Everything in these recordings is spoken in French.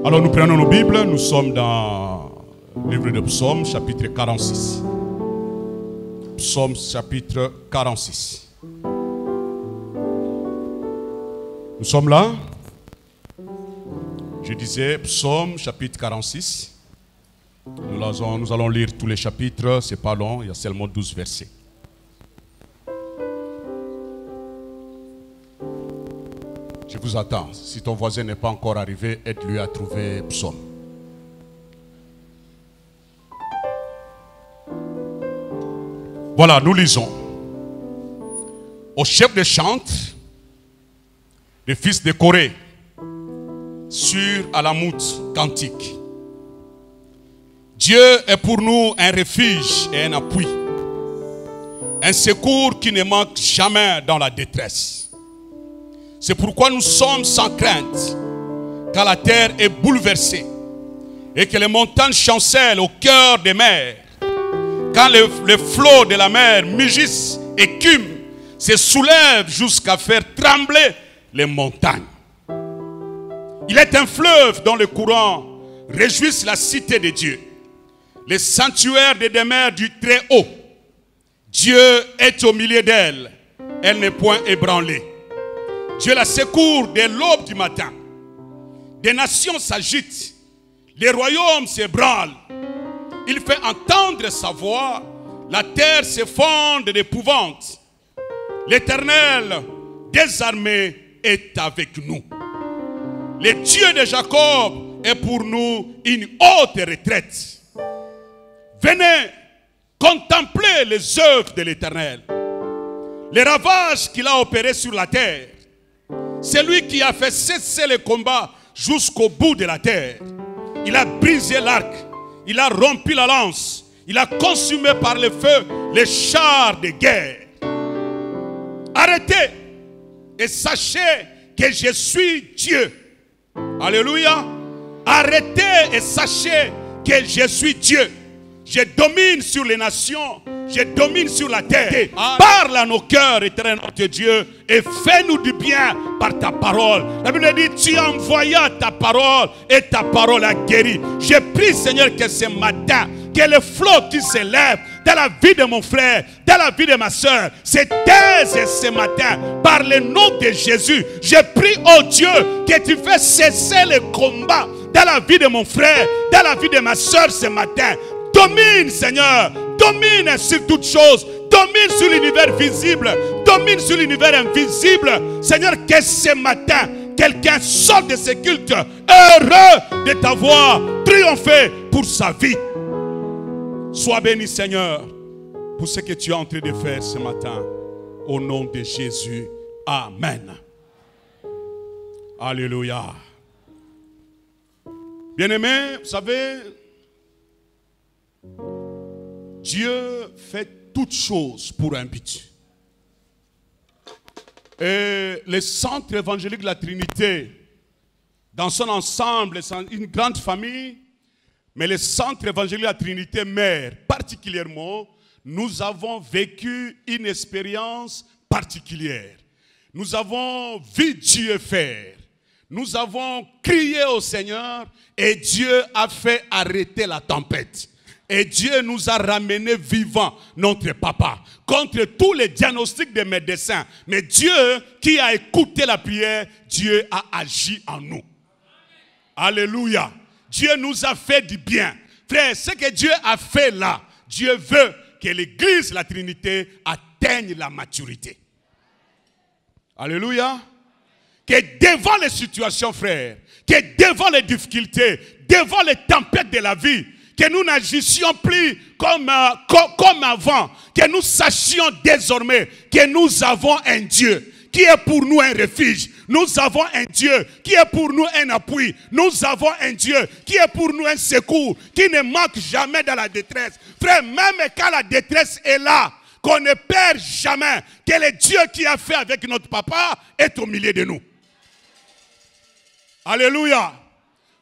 Alors nous prenons nos Bibles, nous sommes dans le livre de Psaume, chapitre 46. Psaume, chapitre 46. Nous sommes là. Je disais Psaume, chapitre 46. Nous allons lire tous les chapitres, c'est pas long, il y a seulement 12 versets. Je vous attends. Si ton voisin n'est pas encore arrivé, aide-lui à trouver Psaume. Voilà, nous lisons. Au chef de chante, le fils de Corée, sur Alamout cantique. Dieu est pour nous un refuge et un appui, un secours qui ne manque jamais dans la détresse. C'est pourquoi nous sommes sans crainte, car la terre est bouleversée et que les montagnes chancellent au cœur des mers. Quand les flots de la mer mugissent, écument, se soulèvent jusqu'à faire trembler les montagnes. Il est un fleuve dont les courants réjouissent la cité de Dieu, le sanctuaire des demeures du Très-Haut. Dieu est au milieu d'elle, elle n'est point ébranlée. Dieu la secourt dès l'aube du matin. Des nations s'agitent, les royaumes s'ébranlent. Il fait entendre sa voix, la terre s'effondre d'épouvante. L'Éternel des armées est avec nous. Le Dieu de Jacob est pour nous une haute retraite. Venez contempler les œuvres de l'Éternel, les ravages qu'il a opérés sur la terre. C'est lui qui a fait cesser le combat jusqu'au bout de la terre. Il a brisé l'arc, il a rompu la lance, il a consumé par le feu les chars de guerre. Arrêtez et sachez que je suis Dieu. Alléluia. Arrêtez et sachez que je suis Dieu. Je domine sur les nations, je domine sur la terre. Parle à nos cœurs, éternel notre Dieu, et fais-nous du bien par ta parole. La Bible dit, tu envoyas ta parole et ta parole a guéri. Je prie, Seigneur, que ce matin, que le flot qui s'élève dans la vie de mon frère, dans la vie de ma soeur, se taise ce matin par le nom de Jésus. Je prie, oh Dieu, que tu fais cesser le combat dans la vie de mon frère, dans la vie de ma soeur ce matin. Domine, Seigneur, domine sur toutes choses, domine sur l'univers visible, domine sur l'univers invisible. Seigneur, que ce matin, quelqu'un sorte de ce culte, heureux de t'avoir triomphé pour sa vie. Sois béni, Seigneur, pour ce que tu es en train de faire ce matin. Au nom de Jésus, Amen. Alléluia. Bien-aimés, vous savez, Dieu fait toutes choses pour un but. Et le centre évangélique de la Trinité, dans son ensemble, c'est une grande famille, mais le centre évangélique de la Trinité mère, particulièrement, nous avons vécu une expérience particulière. Nous avons vu Dieu faire. Nous avons crié au Seigneur et Dieu a fait arrêter la tempête. Et Dieu nous a ramenés vivants, notre papa, contre tous les diagnostics des médecins. Mais Dieu qui a écouté la prière, Dieu a agi en nous. Alléluia. Dieu nous a fait du bien. Frère, ce que Dieu a fait là, Dieu veut que l'église, la Trinité, atteigne la maturité. Alléluia. Que devant les situations, frère, que devant les difficultés, devant les tempêtes de la vie, que nous n'agissions plus comme avant, que nous sachions désormais que nous avons un Dieu qui est pour nous un refuge. Nous avons un Dieu qui est pour nous un appui. Nous avons un Dieu qui est pour nous un secours, qui ne manque jamais dans la détresse. Frère, même quand la détresse est là, qu'on ne perd jamais, que le Dieu qui a fait avec notre papa est au milieu de nous. Alléluia.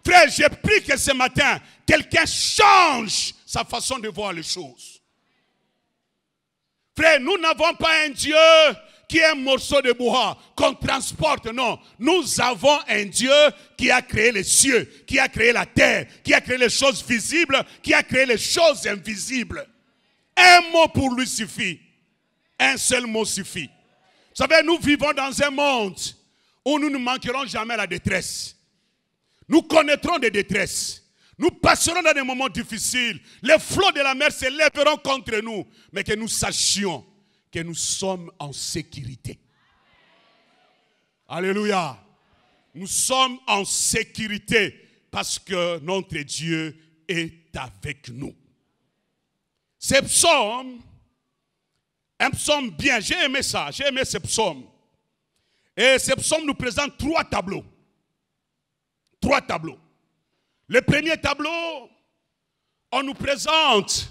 Frère, j'ai pris que ce matin, quelqu'un change sa façon de voir les choses. Frère, nous n'avons pas un Dieu qui est un morceau de bois qu'on transporte. Non, nous avons un Dieu qui a créé les cieux, qui a créé la terre, qui a créé les choses visibles, qui a créé les choses invisibles. Un mot pour lui suffit. Un seul mot suffit. Vous savez, nous vivons dans un monde où nous ne manquerons jamais la détresse. Nous connaîtrons des détresses. Nous passerons dans des moments difficiles. Les flots de la mer se lèveront contre nous. Mais que nous sachions que nous sommes en sécurité. Alléluia. Nous sommes en sécurité parce que notre Dieu est avec nous. Ce psaume, un psaume bien, j'ai aimé ça, j'ai aimé ce psaume. Et ce psaume nous présente trois tableaux. Trois tableaux. Le premier tableau, on nous présente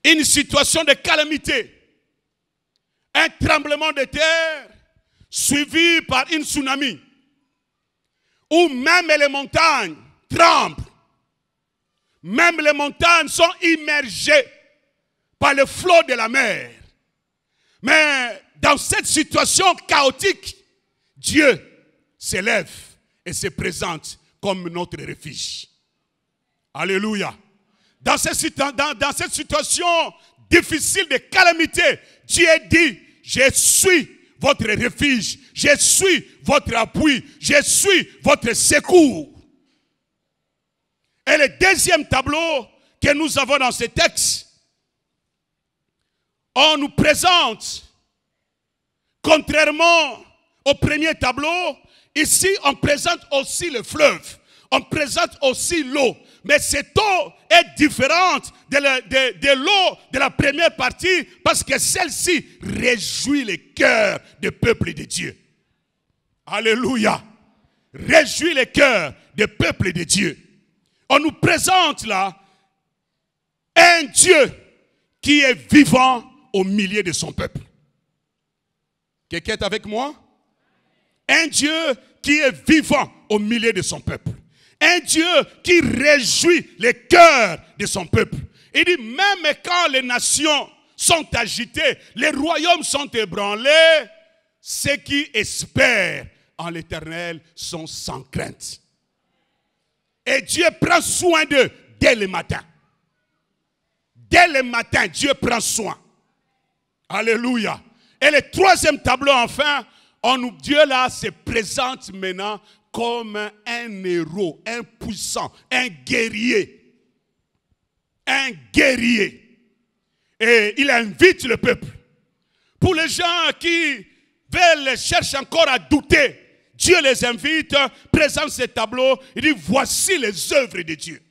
une situation de calamité. Un tremblement de terre suivi par une tsunami. Où même les montagnes tremblent. Même les montagnes sont immergées par le flot de la mer. Mais dans cette situation chaotique, Dieu s'élève et se présente comme notre refuge. Alléluia. Dans cette situation difficile de calamité, Dieu dit, je suis votre refuge, je suis votre appui, je suis votre secours. Et le deuxième tableau que nous avons dans ce texte, on nous présente, contrairement au premier tableau, ici on présente aussi le fleuve, on présente aussi l'eau. Mais cette eau est différente de l'eau de la première partie parce que celle-ci réjouit le cœur du peuple de Dieu. Alléluia. Réjouit le cœur du peuple de Dieu. On nous présente là un Dieu qui est vivant au milieu de son peuple. Quelqu'un est avec moi? Un Dieu qui est vivant au milieu de son peuple. Un Dieu qui réjouit le cœur de son peuple. Il dit, même quand les nations sont agitées, les royaumes sont ébranlés, ceux qui espèrent en l'Éternel sont sans crainte. Et Dieu prend soin d'eux dès le matin. Dès le matin, Dieu prend soin. Alléluia. Et le troisième tableau, enfin, Dieu là se présente maintenant comme un héros, un puissant, un guerrier. Un guerrier. Et il invite le peuple. Pour les gens qui cherchent encore à douter, Dieu les invite, présente ce tableau, il dit voici les œuvres de Dieu.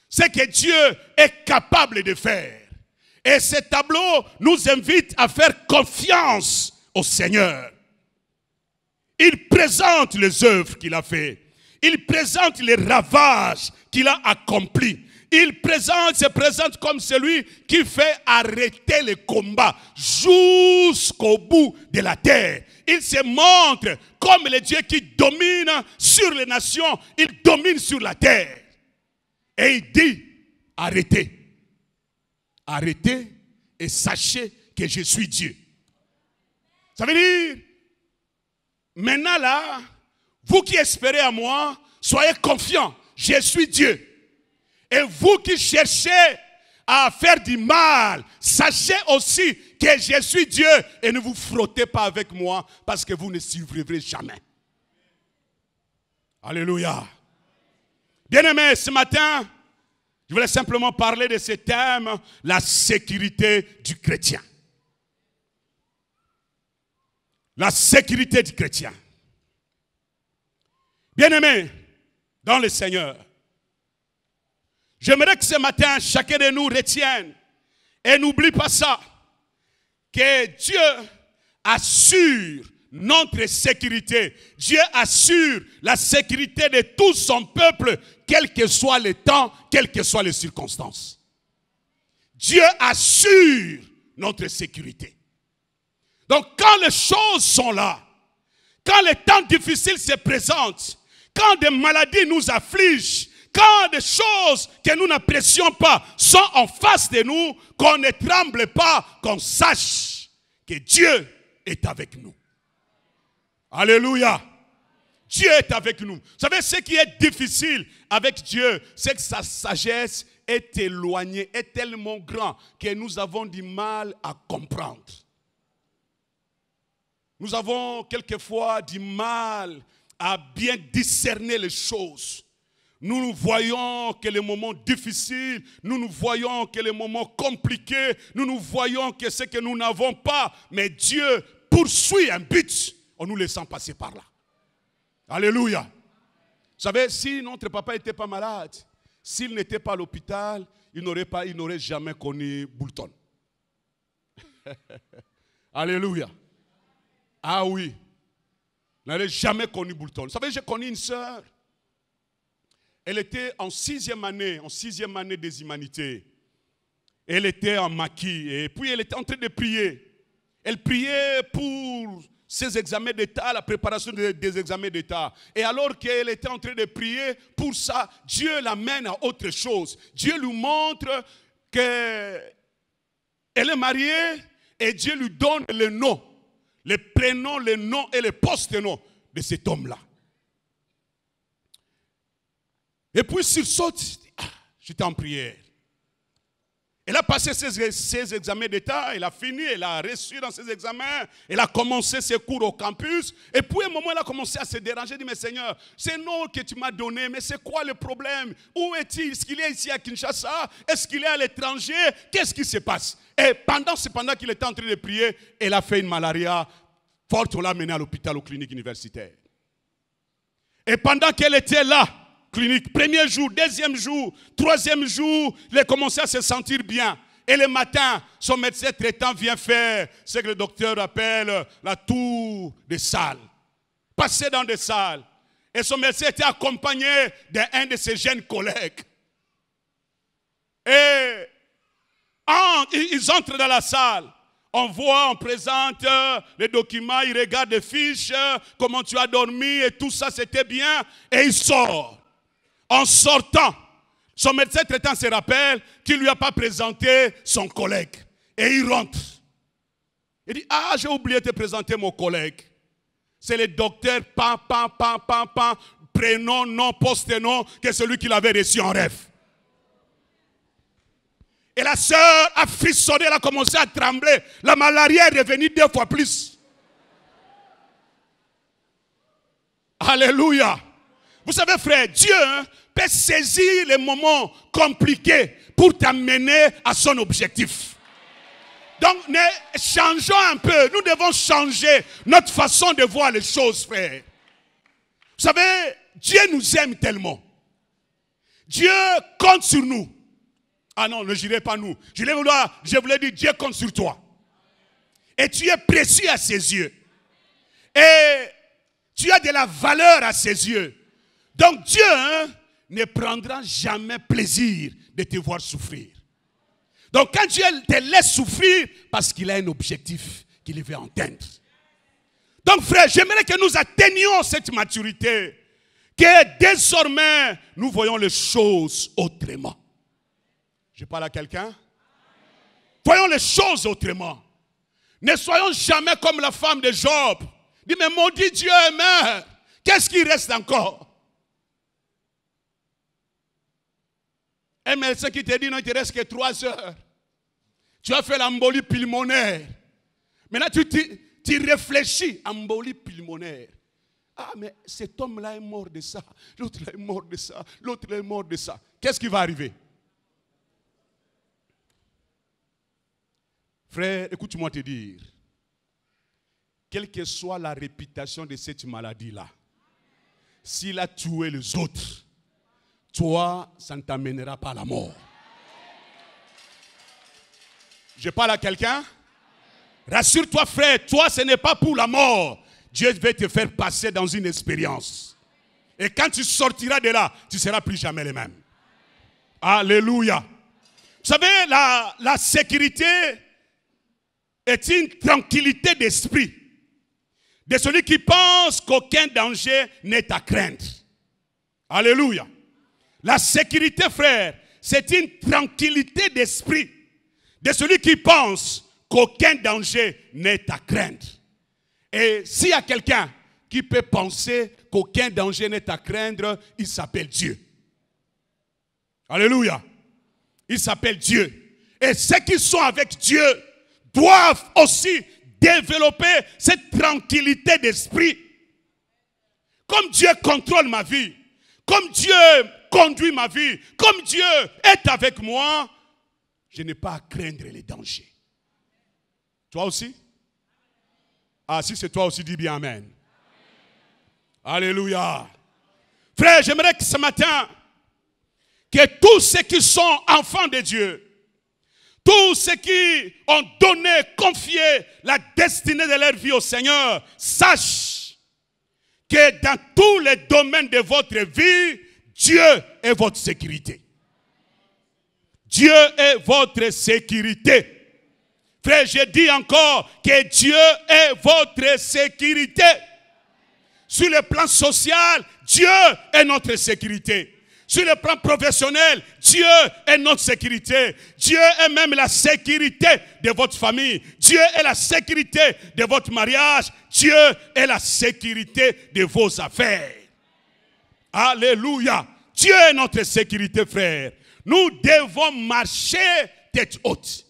Ce que Dieu est capable de faire. Et ce tableau nous invite à faire confiance au Seigneur. Il présente les œuvres qu'il a fait. Il présente les ravages qu'il a accomplis. Il se présente comme celui qui fait arrêter les combats jusqu'au bout de la terre. Il se montre comme le Dieu qui domine sur les nations. Il domine sur la terre. Et il dit, arrêtez. Arrêtez et sachez que je suis Dieu. Ça veut dire, maintenant là, vous qui espérez à moi, soyez confiants, je suis Dieu. Et vous qui cherchez à faire du mal, sachez aussi que je suis Dieu et ne vous frottez pas avec moi parce que vous ne survivrez jamais. Alléluia. Bien-aimés, ce matin, je voulais simplement parler de ce thème, la sécurité du chrétien. La sécurité du chrétien. Bien-aimés, dans le Seigneur, j'aimerais que ce matin, chacun de nous retienne et n'oublie pas ça, que Dieu assure notre sécurité. Dieu assure la sécurité de tout son peuple, quel que soit le temps, quelles que soient les circonstances. Dieu assure notre sécurité. Donc quand les choses sont là, quand les temps difficiles se présentent, quand des maladies nous affligent, quand des choses que nous n'apprécions pas sont en face de nous, qu'on ne tremble pas, qu'on sache que Dieu est avec nous. Alléluia. Dieu est avec nous. Vous savez, ce qui est difficile avec Dieu, c'est que sa sagesse est éloignée, est tellement grande que nous avons du mal à comprendre. Nous avons quelquefois du mal à bien discerner les choses. Nous voyons que les moments difficiles, nous voyons que les moments compliqués, nous voyons que ce que nous n'avons pas, mais Dieu poursuit un but en nous laissant passer par là. Alléluia. Vous savez, si notre papa n'était pas malade, s'il n'était pas à l'hôpital, il n'aurait jamais connu Boulton. Alléluia. Ah oui. Il n'aurait jamais connu Boulton. Vous savez, j'ai connu une sœur. Elle était en sixième année des humanités. Elle était en maquis. Et puis elle était en train de prier. Elle priait pour ses examens d'État, la préparation des examens d'État. Et alors qu'elle était en train de prier pour ça, Dieu l'amène à autre chose. Dieu lui montre qu'elle est mariée et Dieu lui donne le nom, les prénoms, les noms et les post-noms de cet homme-là. Et puis s'il saute, j'étais en prière. Elle a passé ses examens d'État, elle a fini, elle a reçu dans ses examens, elle a commencé ses cours au campus. Et puis à un moment, elle a commencé à se déranger. Elle dit, mais Seigneur, c'est nom que tu m'as donné, mais c'est quoi le problème? Où est-il? Est-ce qu'il est ici à Kinshasa? Est-ce qu'il est à l'étranger? Qu'est-ce qui se passe? Et pendant qu'il était en train de prier, elle a fait une malaria forte. On l'a menée à l'hôpital, aux cliniques universitaires. Et pendant qu'elle était là, clinique, premier jour, deuxième jour, troisième jour, il a commencé à se sentir bien. Et le matin, son médecin traitant vient faire ce que le docteur appelle la tour des salles. Passer dans des salles. Et son médecin était accompagné d'un de ses jeunes collègues. Et ils entrent dans la salle. On voit, on présente les documents, ils regardent les fiches, comment tu as dormi et tout ça, c'était bien. Et il sort. En sortant, son médecin traitant se rappelle qu'il ne lui a pas présenté son collègue. Et il rentre. Il dit, ah, j'ai oublié de te présenter mon collègue. C'est le docteur, prénom, nom, post-nom, que celui qu'il avait reçu en rêve. Et la sœur a frissonné, elle a commencé à trembler. La malaria est revenue 2 fois plus. Alléluia. Vous savez, frère, Dieu peut saisir les moments compliqués pour t'amener à son objectif. Donc, changeons un peu. Nous devons changer notre façon de voir les choses, frère. Vous savez, Dieu nous aime tellement. Dieu compte sur nous. Ah non, ne dirai pas nous. Je voulais dire, Dieu compte sur toi. Et tu es précieux à ses yeux. Et tu as de la valeur à ses yeux. Donc Dieu ne prendra jamais plaisir de te voir souffrir. Donc quand Dieu te laisse souffrir, parce qu'il a un objectif qu'il veut atteindre. Donc frère, j'aimerais que nous atteignions cette maturité, que désormais nous voyons les choses autrement. Je parle à quelqu'un? Voyons les choses autrement. Ne soyons jamais comme la femme de Job. Dis, mais maudit Dieu meurt. Qu'est-ce qui reste encore? Un médecin qui te dit, non, il ne te reste que 3 heures. Tu as fait l'embolie pulmonaire. Maintenant, tu réfléchis, embolie pulmonaire. Ah, mais cet homme-là est mort de ça. L'autre est mort de ça. L'autre est mort de ça. Qu'est-ce qui va arriver? Frère, écoute-moi te dire. Quelle que soit la réputation de cette maladie-là, s'il a tué les autres, toi, ça ne t'amènera pas à la mort. Je parle à quelqu'un? Rassure-toi, frère, toi, ce n'est pas pour la mort. Dieu va te faire passer dans une expérience. Et quand tu sortiras de là, tu ne seras plus jamais le même. Alléluia. Vous savez, la sécurité est une tranquillité d'esprit de celui qui pense qu'aucun danger n'est à craindre. Alléluia. La sécurité, frère, c'est une tranquillité d'esprit de celui qui pense qu'aucun danger n'est à craindre. Et s'il y a quelqu'un qui peut penser qu'aucun danger n'est à craindre, il s'appelle Dieu. Alléluia. Il s'appelle Dieu. Et ceux qui sont avec Dieu doivent aussi développer cette tranquillité d'esprit. Comme Dieu contrôle ma vie, comme Dieu conduit ma vie, comme Dieu est avec moi, je n'ai pas à craindre les dangers. Toi aussi? Ah, si c'est toi aussi, dis bien Amen. Amen. Alléluia. Frère, j'aimerais que ce matin, que tous ceux qui sont enfants de Dieu, tous ceux qui ont donné, confié la destinée de leur vie au Seigneur, sachent que dans tous les domaines de votre vie, Dieu est votre sécurité. Dieu est votre sécurité. Frère, je dis encore que Dieu est votre sécurité. Sur le plan social, Dieu est notre sécurité. Sur le plan professionnel, Dieu est notre sécurité. Dieu est même la sécurité de votre famille. Dieu est la sécurité de votre mariage. Dieu est la sécurité de vos affaires. Alléluia. Dieu est notre sécurité, frère. Nous devons marcher tête haute.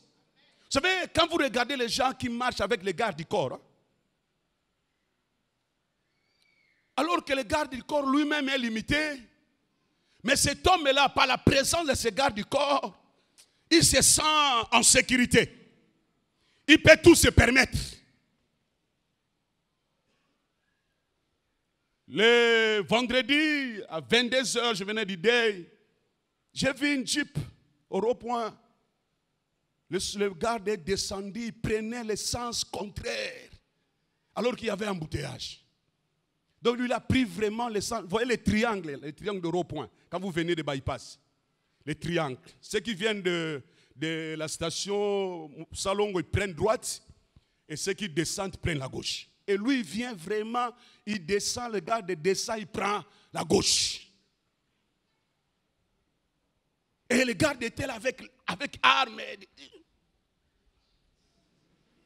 Vous savez, quand vous regardez les gens qui marchent avec les gardes du corps, hein, alors que le garde du corps lui-même est limité, mais cet homme-là, par la présence de ce garde du corps, il se sent en sécurité. Il peut tout se permettre. Le vendredi, à 22 h, je venais du Day. J'ai vu une Jeep au rond-point. Le garde est descendu, il prenait le sens contraire, alors qu'il y avait un embouteillage. Donc lui, il a pris vraiment le sens. Vous voyez les triangles de rond-point, quand vous venez de bypass. Les triangles. Ceux qui viennent de la station Salongo, ils prennent droite, et ceux qui descendent prennent la gauche. Et lui, il vient vraiment, il descend, le garde descend, il prend la gauche. Et le garde était là avec armes.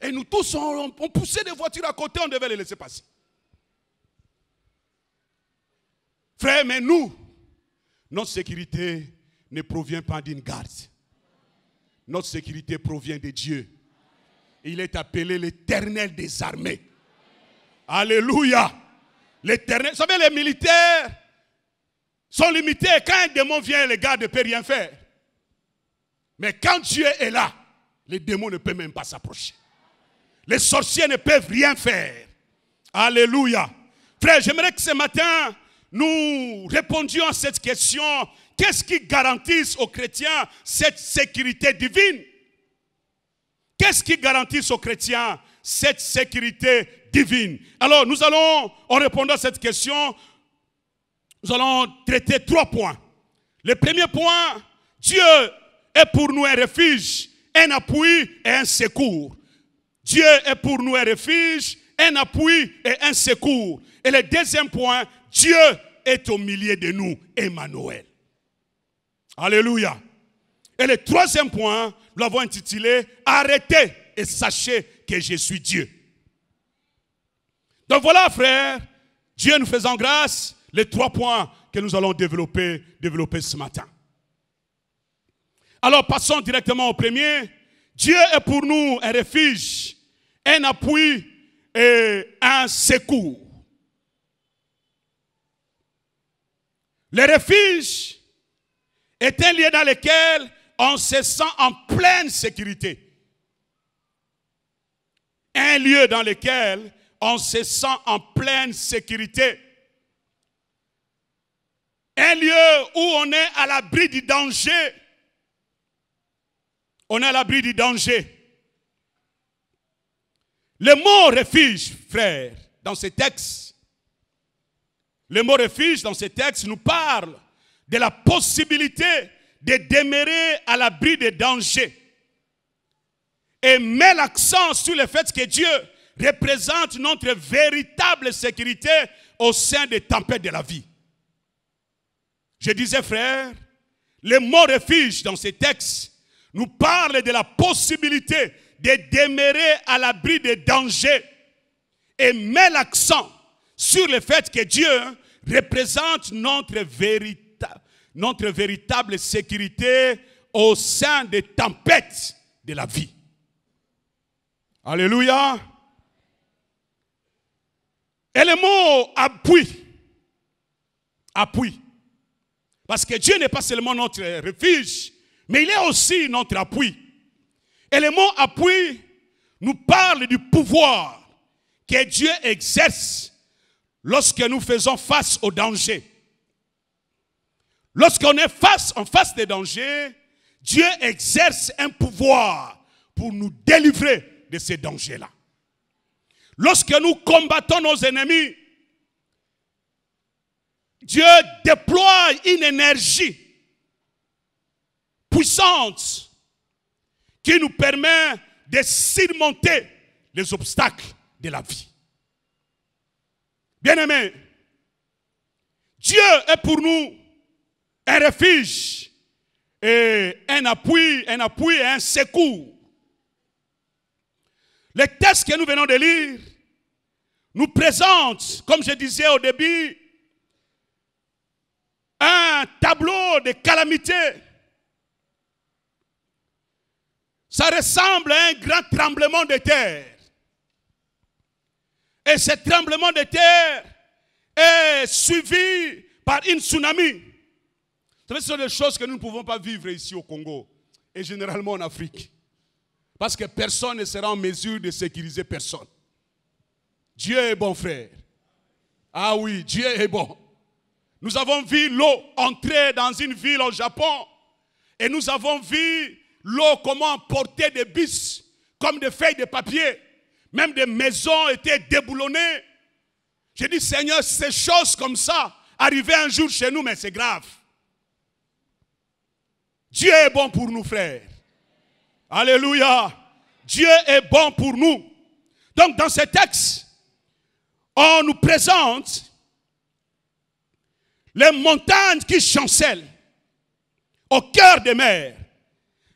Et nous tous, on poussait des voitures à côté, on devait les laisser passer. Frère, mais nous, notre sécurité ne provient pas d'une garde. Notre sécurité provient de Dieu. Il est appelé l'Éternel des armées. Alléluia. L'Éternel. Vous savez, les militaires sont limités. Quand un démon vient, les gardes ne peuvent rien faire. Mais quand Dieu est là, les démons ne peuvent même pas s'approcher. Les sorciers ne peuvent rien faire. Alléluia. Frère, j'aimerais que ce matin, nous répondions à cette question. Qu'est-ce qui garantit aux chrétiens cette sécurité divine? Qu'est-ce qui garantit aux chrétiens cette sécurité divine? Alors, nous allons, en répondant à cette question, nous allons traiter 3 points. Le premier point, Dieu est pour nous un refuge, un appui et un secours. Dieu est pour nous un refuge, un appui et un secours. Et le deuxième point, Dieu est au milieu de nous, Emmanuel. Alléluia. Et le troisième point, nous l'avons intitulé « Arrêtez et sachez que je suis Dieu ». Donc voilà, frère, Dieu nous faisant grâce, les 3 points que nous allons développer ce matin. Alors passons directement au premier. Dieu est pour nous un refuge, un appui et un secours. Le refuge est un lieu dans lequel on se sent en pleine sécurité. Un lieu dans lequel on se sent en pleine sécurité. Un lieu où on est à l'abri du danger. On est à l'abri du danger. Le mot refuge, frère, dans ce texte, le mot refuge dans ce texte nous parle de la possibilité de demeurer à l'abri des dangers. Et met l'accent sur le fait que Dieu représente notre véritable sécurité au sein des tempêtes de la vie. Je disais, frère, le mot refuge dans ce texte nous parle de la possibilité de demeurer à l'abri des dangers et met l'accent sur le fait que Dieu représente notre véritable sécurité au sein des tempêtes de la vie. Alléluia. Et le mot appui. Appui. Parce que Dieu n'est pas seulement notre refuge, mais il est aussi notre appui. Et le mot appui nous parle du pouvoir que Dieu exerce lorsque nous faisons face au danger. Lorsqu'on est en face des dangers, Dieu exerce un pouvoir pour nous délivrer de ces dangers-là. Lorsque nous combattons nos ennemis, Dieu déploie une énergie puissante qui nous permet de surmonter les obstacles de la vie. Bien-aimés, Dieu est pour nous un refuge et un appui et un secours. Le texte que nous venons de lire nous présente, comme je disais au début, un tableau de calamité. Ça ressemble à un grand tremblement de terre. Et ce tremblement de terre est suivi par une tsunami. Vous savez, ce sont des choses que nous ne pouvons pas vivre ici au Congo et généralement en Afrique. Parce que personne ne sera en mesure de sécuriser personne. Dieu est bon, frère. Ah oui, Dieu est bon. Nous avons vu l'eau entrer dans une ville au Japon. Et nous avons vu l'eau comment porter des bus comme des feuilles de papier. Même des maisons étaient déboulonnées. J'ai dit, Seigneur, ces choses comme ça arrivaient un jour chez nous, mais c'est grave. Dieu est bon pour nous, frères. Alléluia. Dieu est bon pour nous. Donc, dans ce texte, on nous présente les montagnes qui chancellent au cœur des mers.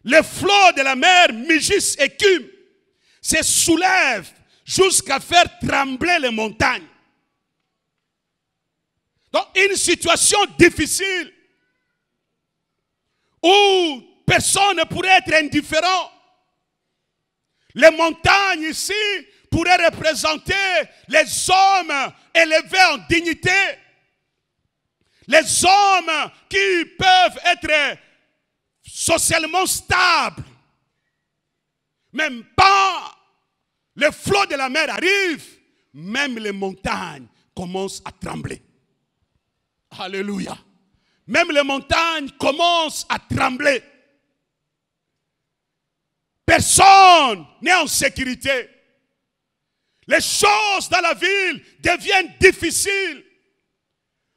Les flots de la mer mugissent et écument, se soulèvent jusqu'à faire trembler les montagnes. Donc, une situation difficile où personne ne pourrait être indifférent. Les montagnes ici pourraient représenter les hommes élevés en dignité. Les hommes qui peuvent être socialement stables. Même pas le flot de la mer arrive, même les montagnes commencent à trembler. Alléluia. Même les montagnes commencent à trembler. Personne n'est en sécurité. Les choses dans la ville deviennent difficiles.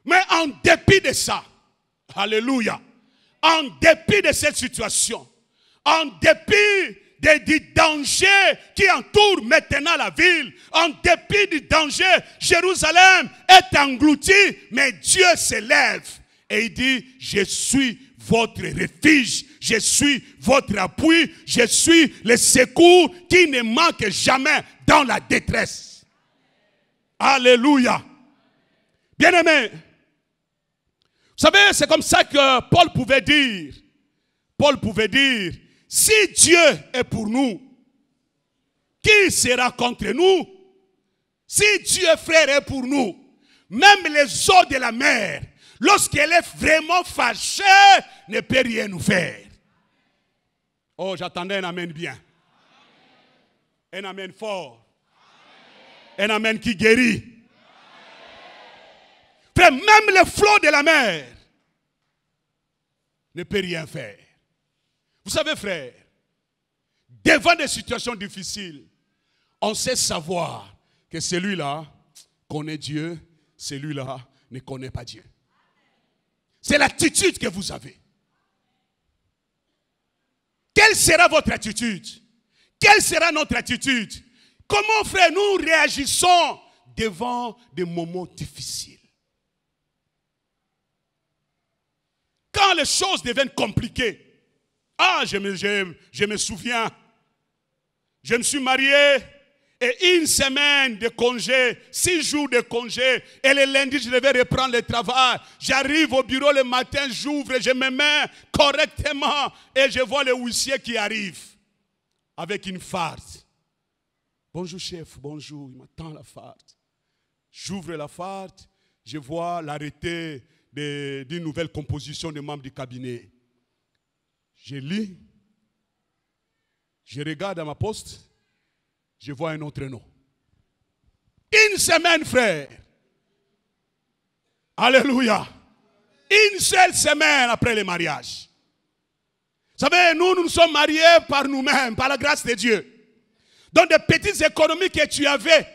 Mais en dépit de ça, alléluia, en dépit de cette situation, en dépit du danger qui entoure maintenant la ville, en dépit du danger, Jérusalem est engloutie, mais Dieu s'élève et il dit, je suis votre refuge, je suis votre appui, je suis le secours qui ne manque jamais dans la détresse. Alléluia. Bien-aimés, vous savez, c'est comme ça que Paul pouvait dire, si Dieu est pour nous, qui sera contre nous? Si Dieu, frère, est pour nous, même les eaux de la mer, lorsqu'elle est vraiment fâchée, ne peut rien nous faire. Oh, j'attendais un amen bien. Un amen fort. Un amen qui guérit. Frère, même le flot de la mer ne peut rien faire. Vous savez, frère, devant des situations difficiles, on sait savoir que celui-là connaît Dieu, celui-là ne connaît pas Dieu. C'est l'attitude que vous avez. Quelle sera votre attitude? Quelle sera notre attitude? Comment, frère, nous réagissons devant des moments difficiles? Quand les choses deviennent compliquées. Ah, je me souviens. Je me suis marié Et une semaine de congé, 6 jours de congé. Et le lundi, je devais reprendre le travail. J'arrive au bureau le matin, j'ouvre, je me mets correctement. Et je vois le huissier qui arrive avec une farce. Bonjour chef, bonjour. Il m'attend la farce. J'ouvre la farce, je vois l'arrêté d'une nouvelle composition des membres du cabinet. Je lis, je regarde à ma poste. Je vois un autre nom. Une semaine, frère. Alléluia. Une seule semaine après le mariage. Vous savez, nous sommes mariés par nous-mêmes, par la grâce de Dieu. Donc des petites économies que tu avais,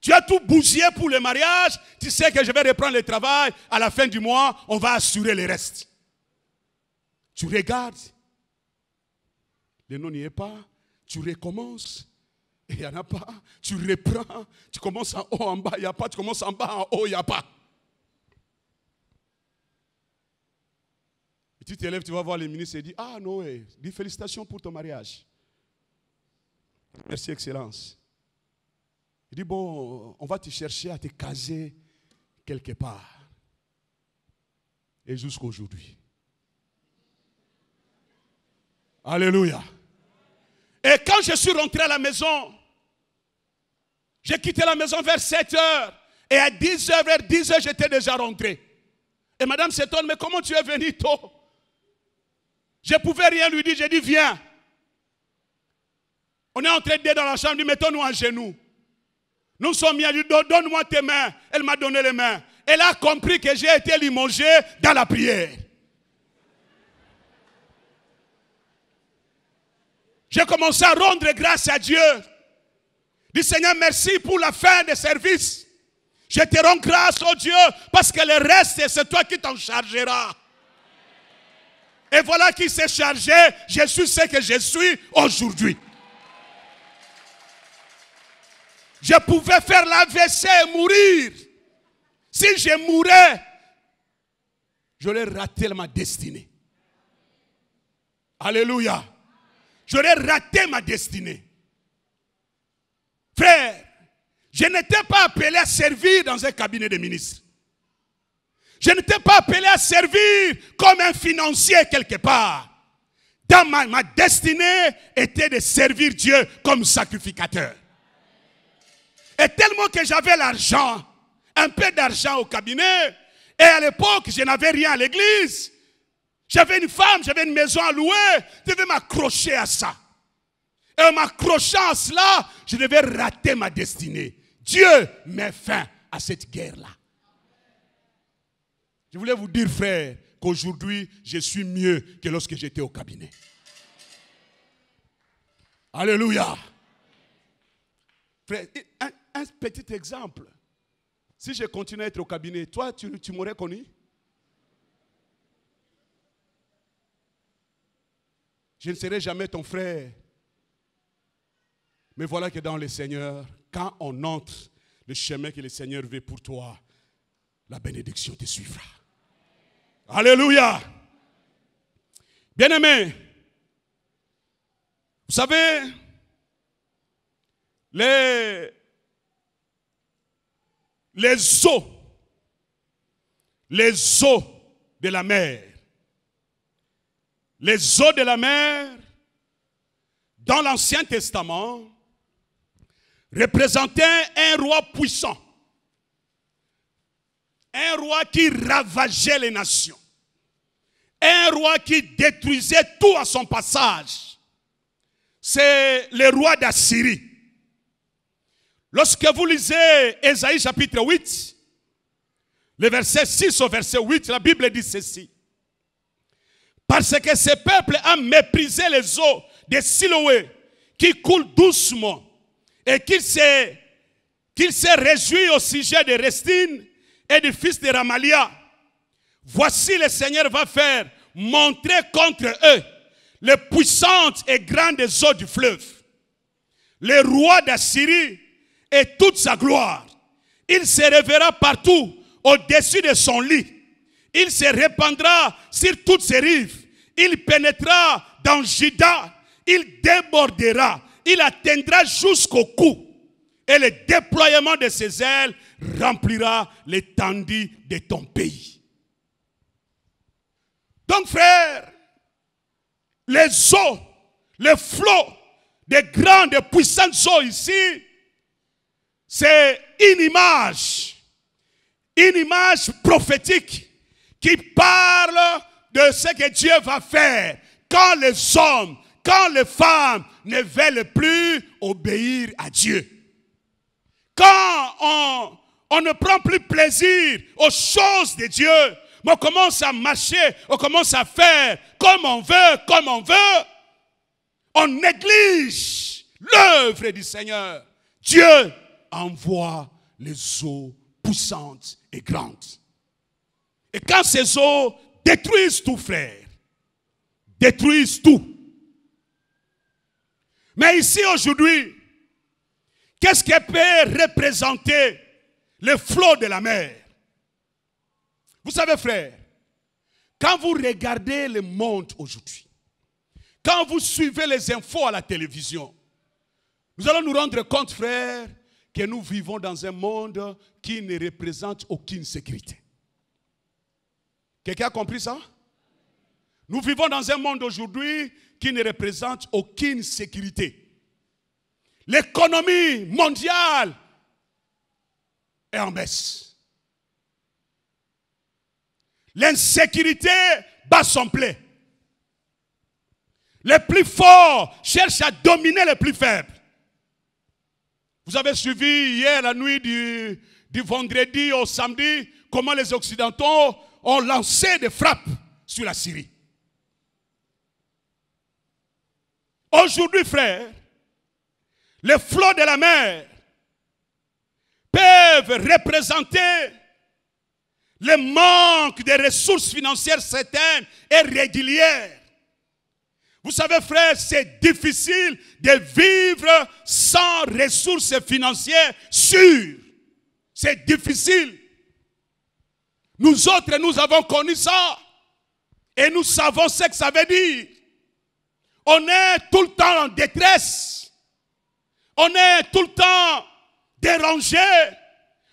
tu as tout bousillé pour le mariage. Tu sais que je vais reprendre le travail. À la fin du mois, on va assurer le reste. Tu regardes. Le nom n'y est pas. Tu recommences. Et il n'y en a pas, tu reprends, tu commences en haut, en bas, il n'y a pas, tu commences en bas, en haut, il n'y a pas. Et tu t'élèves, tu vas voir les ministres et dis, ah Noé, dis félicitations pour ton mariage. Merci, Excellence. Il dit, bon, on va te chercher à te caser quelque part. Et jusqu'à aujourd'hui. Alléluia. Et quand je suis rentré à la maison, j'ai quitté la maison vers 7 h. Et à 10 h, vers 10 h, j'étais déjà rentré. Et madame s'étonne, mais comment tu es venu tôt? Je ne pouvais rien lui dire, j'ai dit, viens. On est entré dans la chambre, il dit, mettons-nous à genoux. Nous sommes mis à lui, donne-moi tes mains. Elle m'a donné les mains. Elle a compris que j'ai été limogé dans la prière. J'ai commencé à rendre grâce à Dieu. Dis Seigneur, merci pour la fin des services. Je te rends grâce, oh Dieu, parce que le reste, c'est toi qui t'en chargeras. Et voilà qui s'est chargé. Je suis ce que je suis aujourd'hui. Je pouvais faire l'AVC et mourir. Si je mourais, j'aurais raté ma destinée. Alléluia. J'aurais raté ma destinée. Frère, je n'étais pas appelé à servir dans un cabinet de ministres. Je n'étais pas appelé à servir comme un financier quelque part. Dans ma destinée était de servir Dieu comme sacrificateur. Et tellement que j'avais l'argent, un peu d'argent au cabinet, et à l'époque, je n'avais rien à l'église. J'avais une femme, j'avais une maison à louer, je devais m'accrocher à ça. Et en m'accrochant à cela, je devais rater ma destinée. Dieu met fin à cette guerre-là. Je voulais vous dire, frère, qu'aujourd'hui, je suis mieux que lorsque j'étais au cabinet. Alléluia. Frère, un petit exemple. Si je continuais à être au cabinet, toi, tu m'aurais connu? Je ne serai jamais ton frère. Mais voilà que dans le Seigneur, quand on entre le chemin que le Seigneur veut pour toi, la bénédiction te suivra. Alléluia. Bien-aimés, vous savez, les eaux de la mer, les eaux de la mer, dans l'Ancien Testament, représentaient un roi puissant. Un roi qui ravageait les nations. Un roi qui détruisait tout à son passage. C'est le roi d'Assyrie. Lorsque vous lisez Ésaïe chapitre 8, le verset 6 au verset 8, la Bible dit ceci. Parce que ce peuple a méprisé les eaux de Siloé qui coulent doucement et qu'il s'est réjoui au sujet de Restin et du fils de Ramalia. Voici le Seigneur va faire montrer contre eux les puissantes et grandes eaux du fleuve. Le roi d'Assyrie et toute sa gloire. Il se révèlera partout au-dessus de son lit. Il se répandra sur toutes ses rives. Il pénétrera dans Juda. Il débordera. Il atteindra jusqu'au cou. et le déploiement de ses ailes remplira l'étendue de ton pays. Donc frère, les eaux, les flots des grandes et puissantes eaux ici, c'est une image prophétique qui parle de ce que Dieu va faire quand les hommes, quand les femmes ne veulent plus obéir à Dieu. Quand on ne prend plus plaisir aux choses de Dieu, mais on commence à marcher, on commence à faire comme on veut, on néglige l'œuvre du Seigneur. Dieu envoie les eaux puissantes et grandes. Et quand ces eaux détruisent tout, frère, détruisent tout. Mais ici aujourd'hui, qu'est-ce qui peut représenter le flot de la mer? Vous savez, frère, quand vous regardez le monde aujourd'hui, quand vous suivez les infos à la télévision, nous allons nous rendre compte, frère, que nous vivons dans un monde qui ne représente aucune sécurité. Quelqu'un a compris ça? Nous vivons dans un monde aujourd'hui qui ne représente aucune sécurité. L'économie mondiale est en baisse. L'insécurité bat son plein. Les plus forts cherchent à dominer les plus faibles. Vous avez suivi hier la nuit du vendredi au samedi comment les Occidentaux ont lancé des frappes sur la Syrie. Aujourd'hui, frère, les flots de la mer peuvent représenter le manque de ressources financières certaines et régulières. Vous savez, frère, c'est difficile de vivre sans ressources financières sûres. C'est difficile. Nous autres, nous avons connu ça. Et nous savons ce que ça veut dire. On est tout le temps en détresse. On est tout le temps dérangé.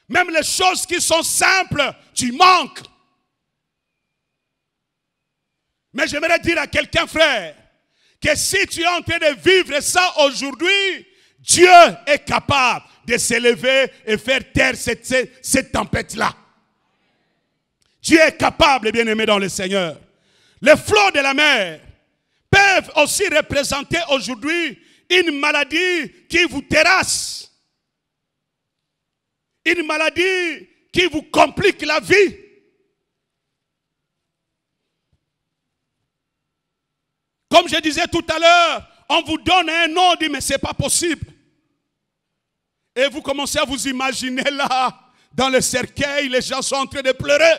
Même les choses qui sont simples, tu manques. Mais j'aimerais dire à quelqu'un, frère, que si tu es en train de vivre ça aujourd'hui, Dieu est capable de s'élever et faire taire cette tempête-là. Dieu est capable, bien-aimé dans le Seigneur. Les flots de la mer peuvent aussi représenter aujourd'hui une maladie qui vous terrasse. Une maladie qui vous complique la vie. Comme je disais tout à l'heure, on vous donne un nom, on dit mais ce n'est pas possible. Et vous commencez à vous imaginer là, dans le cercueil, les gens sont en train de pleurer.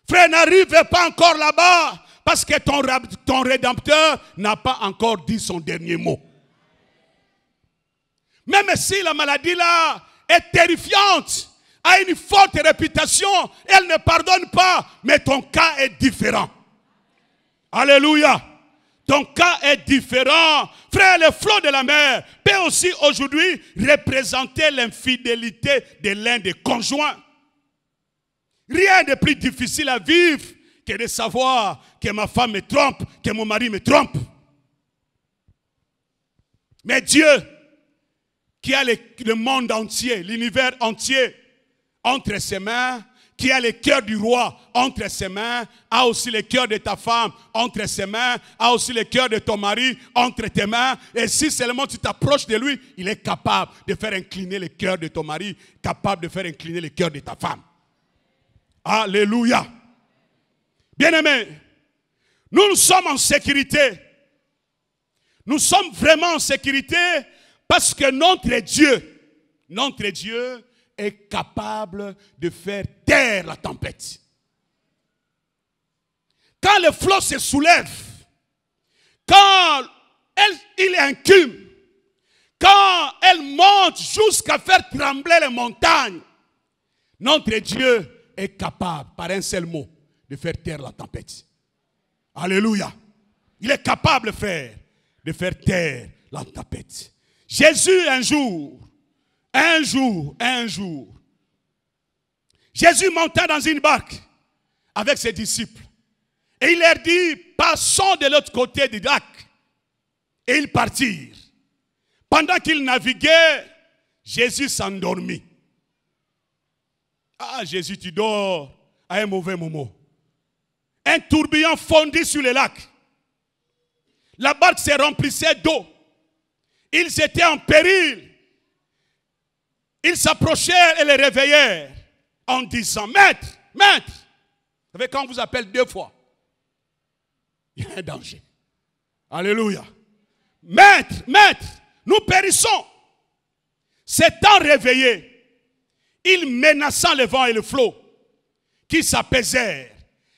Frère, n'arrive pas encore là-bas parce que ton Rédempteur n'a pas encore dit son dernier mot. Même si la maladie là est terrifiante, a une forte réputation, elle ne pardonne pas, mais ton cas est différent. Alléluia. Ton cas est différent. Frère, le flot de la mer peut aussi aujourd'hui représenter l'infidélité de l'un des conjoints. Rien de plus difficile à vivre que de savoir que ma femme me trompe, que mon mari me trompe. Mais Dieu, qui a le monde entier, l'univers entier entre ses mains, qui a le cœur du roi entre ses mains, a aussi le cœur de ta femme entre ses mains, a aussi le cœur de ton mari entre tes mains. Et si seulement tu t'approches de lui, il est capable de faire incliner le cœur de ton mari, capable de faire incliner le cœur de ta femme. Alléluia. Bien-aimés, nous sommes en sécurité. Nous sommes vraiment en sécurité parce que notre Dieu est capable de faire taire la tempête. Quand le flot se soulève, quand il incume, quand elle monte jusqu'à faire trembler les montagnes, notre Dieu est capable, par un seul mot, de faire taire la tempête. Alléluia. Il est capable, frère, de faire taire la tempête. Jésus un jour, Jésus monta dans une barque avec ses disciples. Et il leur dit, passons de l'autre côté du lac. Et ils partirent. Pendant qu'ils naviguaient, Jésus s'endormit. Ah, Jésus, tu dors à un mauvais moment. Un tourbillon fondit sur le lac. La barque se remplissait d'eau. Ils étaient en péril. Ils s'approchèrent et les réveillèrent en disant, maître, maître. Vous savez, quand on vous appelle 2 fois, il y a un danger. Alléluia. Maître, maître, nous périssons. S'étant réveillés, ils menaçant le vent et le flot, qui s'apaisèrent,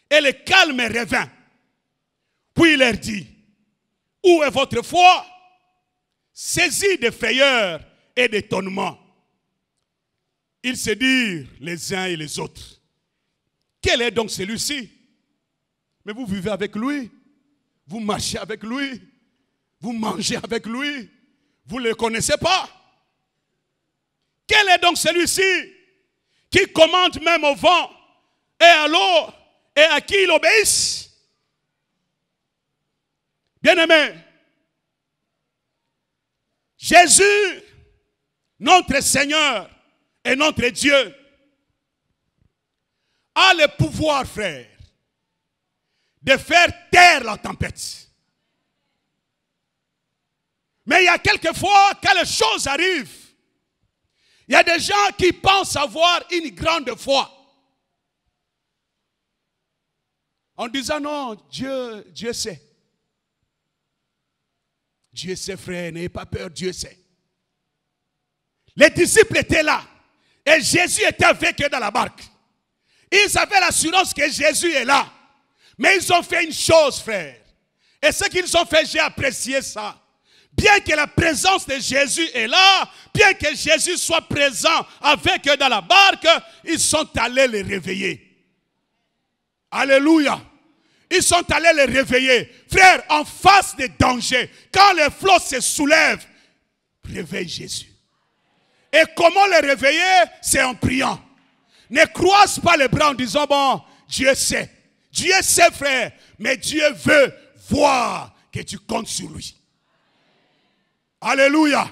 et le calme revint. Puis il leur dit, où est votre foi? Saisis de frayeur et d'étonnement. Ils se dirent les uns et les autres, quel est donc celui-ci? Mais vous vivez avec lui, vous marchez avec lui, vous mangez avec lui, vous ne le connaissez pas. Quel est donc celui-ci qui commande même au vent et à l'eau et à qui il obéisse? Bien-aimés, Jésus, notre Seigneur et notre Dieu, a le pouvoir, frère, de faire taire la tempête. Mais il y a quelquefois, quand les choses arrivent, il y a des gens qui pensent avoir une grande foi. En disant non, Dieu sait. Dieu sait, frère, n'ayez pas peur, Dieu sait. Les disciples étaient là. Et Jésus était avec eux dans la barque. Ils avaient l'assurance que Jésus est là. Mais ils ont fait une chose, frère. Et ce qu'ils ont fait, j'ai apprécié ça. Bien que la présence de Jésus est là, bien que Jésus soit présent avec eux dans la barque, ils sont allés les réveiller. Alléluia. Ils sont allés les réveiller. Frère, en face des dangers, quand les flots se soulèvent, réveille Jésus. Et comment les réveiller? C'est en priant. Ne croise pas les bras en disant, bon, Dieu sait. Dieu sait, frère, mais Dieu veut voir que tu comptes sur lui. Alléluia.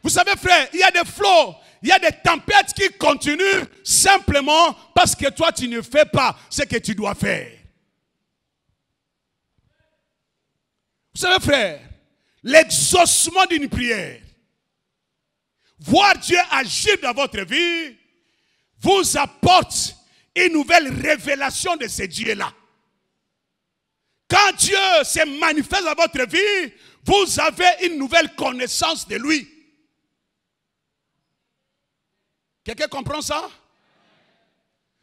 Vous savez, frère, il y a des flots, il y a des tempêtes qui continuent simplement parce que toi, tu ne fais pas ce que tu dois faire. Vous savez, frère, l'exaucement d'une prière, voir Dieu agir dans votre vie, vous apporte une nouvelle révélation de ce Dieu-là. Quand Dieu se manifeste dans votre vie, vous avez une nouvelle connaissance de lui. Quelqu'un comprend ça?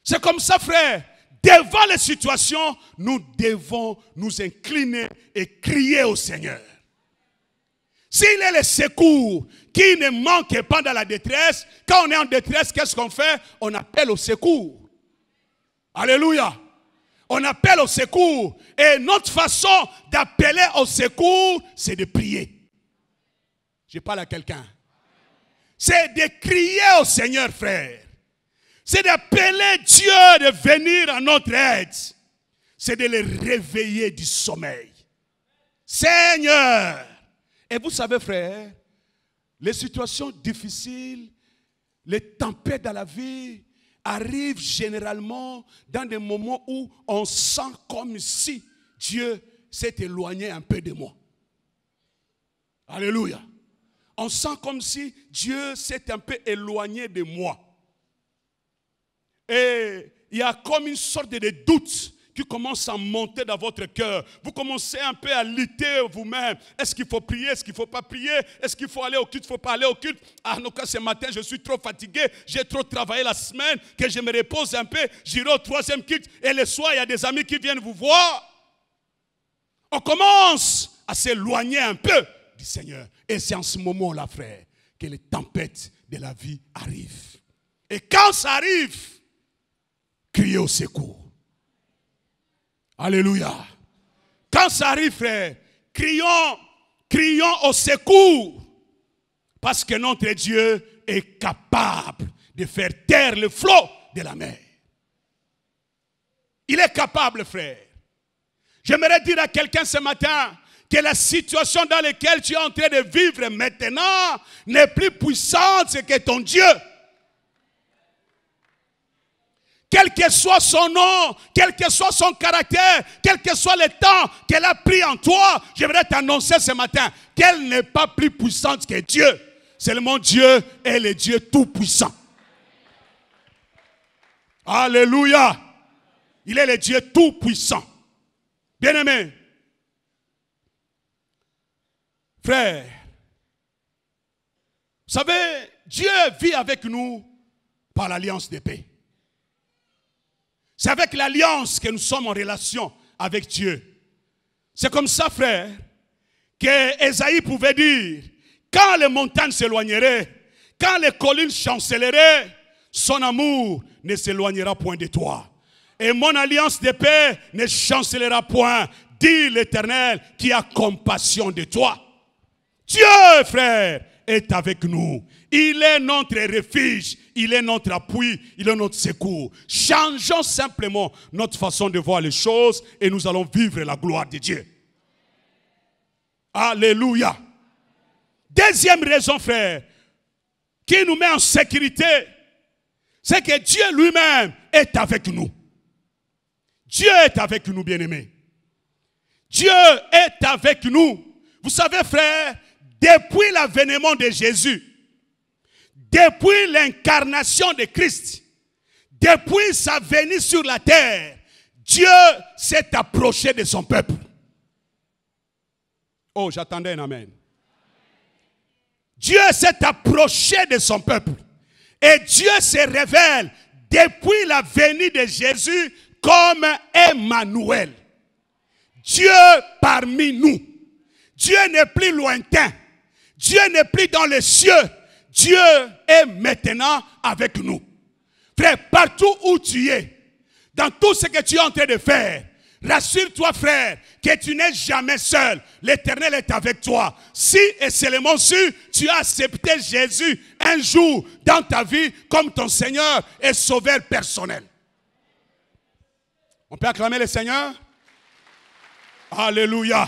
C'est comme ça, frère. Devant les situations, nous devons nous incliner et crier au Seigneur. S'il est le secours qui ne manque pas dans la détresse, quand on est en détresse, qu'est-ce qu'on fait? On appelle au secours. Alléluia. On appelle au secours. Et notre façon d'appeler au secours, c'est de prier. Je parle à quelqu'un. C'est de crier au Seigneur, frère. C'est d'appeler Dieu de venir à notre aide. C'est de les réveiller du sommeil. Seigneur. Et vous savez, frère, les situations difficiles, les tempêtes dans la vie arrivent généralement dans des moments où on sent comme si Dieu s'est éloigné un peu de moi. Alléluia. On sent comme si Dieu s'est un peu éloigné de moi. Et il y a comme une sorte de doute qui commence à monter dans votre cœur. Vous commencez un peu à lutter vous-même. Est-ce qu'il faut prier? Est-ce qu'il ne faut pas prier? Est-ce qu'il faut aller au culte? Il ne faut pas aller au culte? Ah non, ce matin, je suis trop fatigué. J'ai trop travaillé la semaine. Que je me repose un peu. J'irai au 3e culte. Et le soir, il y a des amis qui viennent vous voir. On commence à s'éloigner un peu du Seigneur. Et c'est en ce moment-là, frère, que les tempêtes de la vie arrivent. Et quand ça arrive, criez au secours. Alléluia. Quand ça arrive, frère, crions au secours. Parce que notre Dieu est capable de faire taire le flot de la mer. Il est capable, frère. J'aimerais dire à quelqu'un ce matin que la situation dans laquelle tu es en train de vivre maintenant n'est plus puissante que ton Dieu. Quel que soit son nom, quel que soit son caractère, quel que soit le temps qu'elle a pris en toi, j'aimerais t'annoncer ce matin qu'elle n'est pas plus puissante que Dieu. Seulement Dieu est le Dieu tout-puissant. Alléluia. Il est le Dieu tout-puissant. Bien-aimé, frère, vous savez, Dieu vit avec nous par l'alliance de paix. C'est avec l'alliance que nous sommes en relation avec Dieu. C'est comme ça, frère, que Ésaïe pouvait dire, quand les montagnes s'éloigneraient, quand les collines chancelleraient, son amour ne s'éloignera point de toi. Et mon alliance de paix ne chancellera point, dit l'Éternel qui a compassion de toi. Dieu, frère, est avec nous. Il est notre refuge, il est notre appui, il est notre secours. Changeons simplement notre façon de voir les choses et nous allons vivre la gloire de Dieu. Alléluia. Deuxième raison, frère, qui nous met en sécurité, c'est que Dieu lui-même est avec nous. Dieu est avec nous, bien-aimés. Dieu est avec nous. Vous savez, frère, depuis l'avènement de Jésus, depuis l'incarnation de Christ, depuis sa venue sur la terre, Dieu s'est approché de son peuple. Oh, j'attendais un amen. Dieu s'est approché de son peuple. Et Dieu se révèle depuis la venue de Jésus comme Emmanuel. Dieu parmi nous. Dieu n'est plus lointain. Dieu n'est plus dans les cieux. Dieu est maintenant avec nous. Frère, partout où tu es, dans tout ce que tu es en train de faire, rassure-toi, frère, que tu n'es jamais seul. L'Éternel est avec toi. Si et seulement si tu as accepté Jésus un jour dans ta vie comme ton Seigneur et Sauveur personnel. On peut acclamer le Seigneur? Alléluia.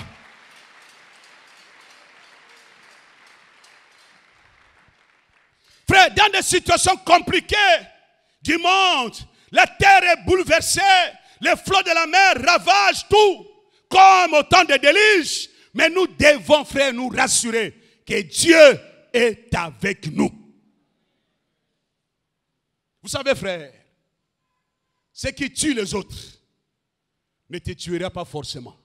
Frère, dans des situations compliquées du monde, la terre est bouleversée, les flots de la mer ravagent tout, comme au temps de déluge. Mais nous devons, frère, nous rassurer que Dieu est avec nous. Vous savez, frère, ce qui tue les autres ne te tuera pas forcément.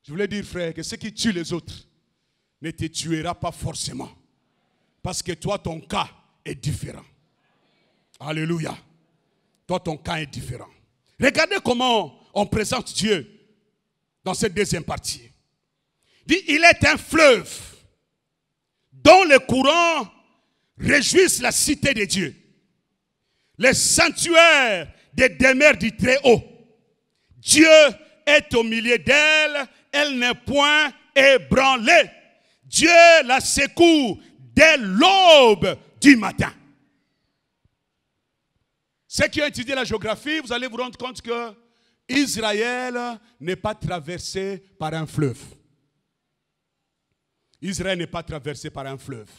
Je voulais dire, frère, que ce qui tue les autres ne te tuera pas forcément. Parce que toi, ton cas est différent. Alléluia. Toi, ton cas est différent. Regardez comment on présente Dieu dans cette deuxième partie. Il dit, il est un fleuve dont les courants réjouissent la cité de Dieu. Le sanctuaire des demeures du Très-Haut. Dieu est au milieu d'elle, elle n'est point ébranlée. Dieu la secoue dès l'aube du matin. Ceux qui ont étudié la géographie, vous allez vous rendre compte que Israël n'est pas traversé par un fleuve. Israël n'est pas traversé par un fleuve.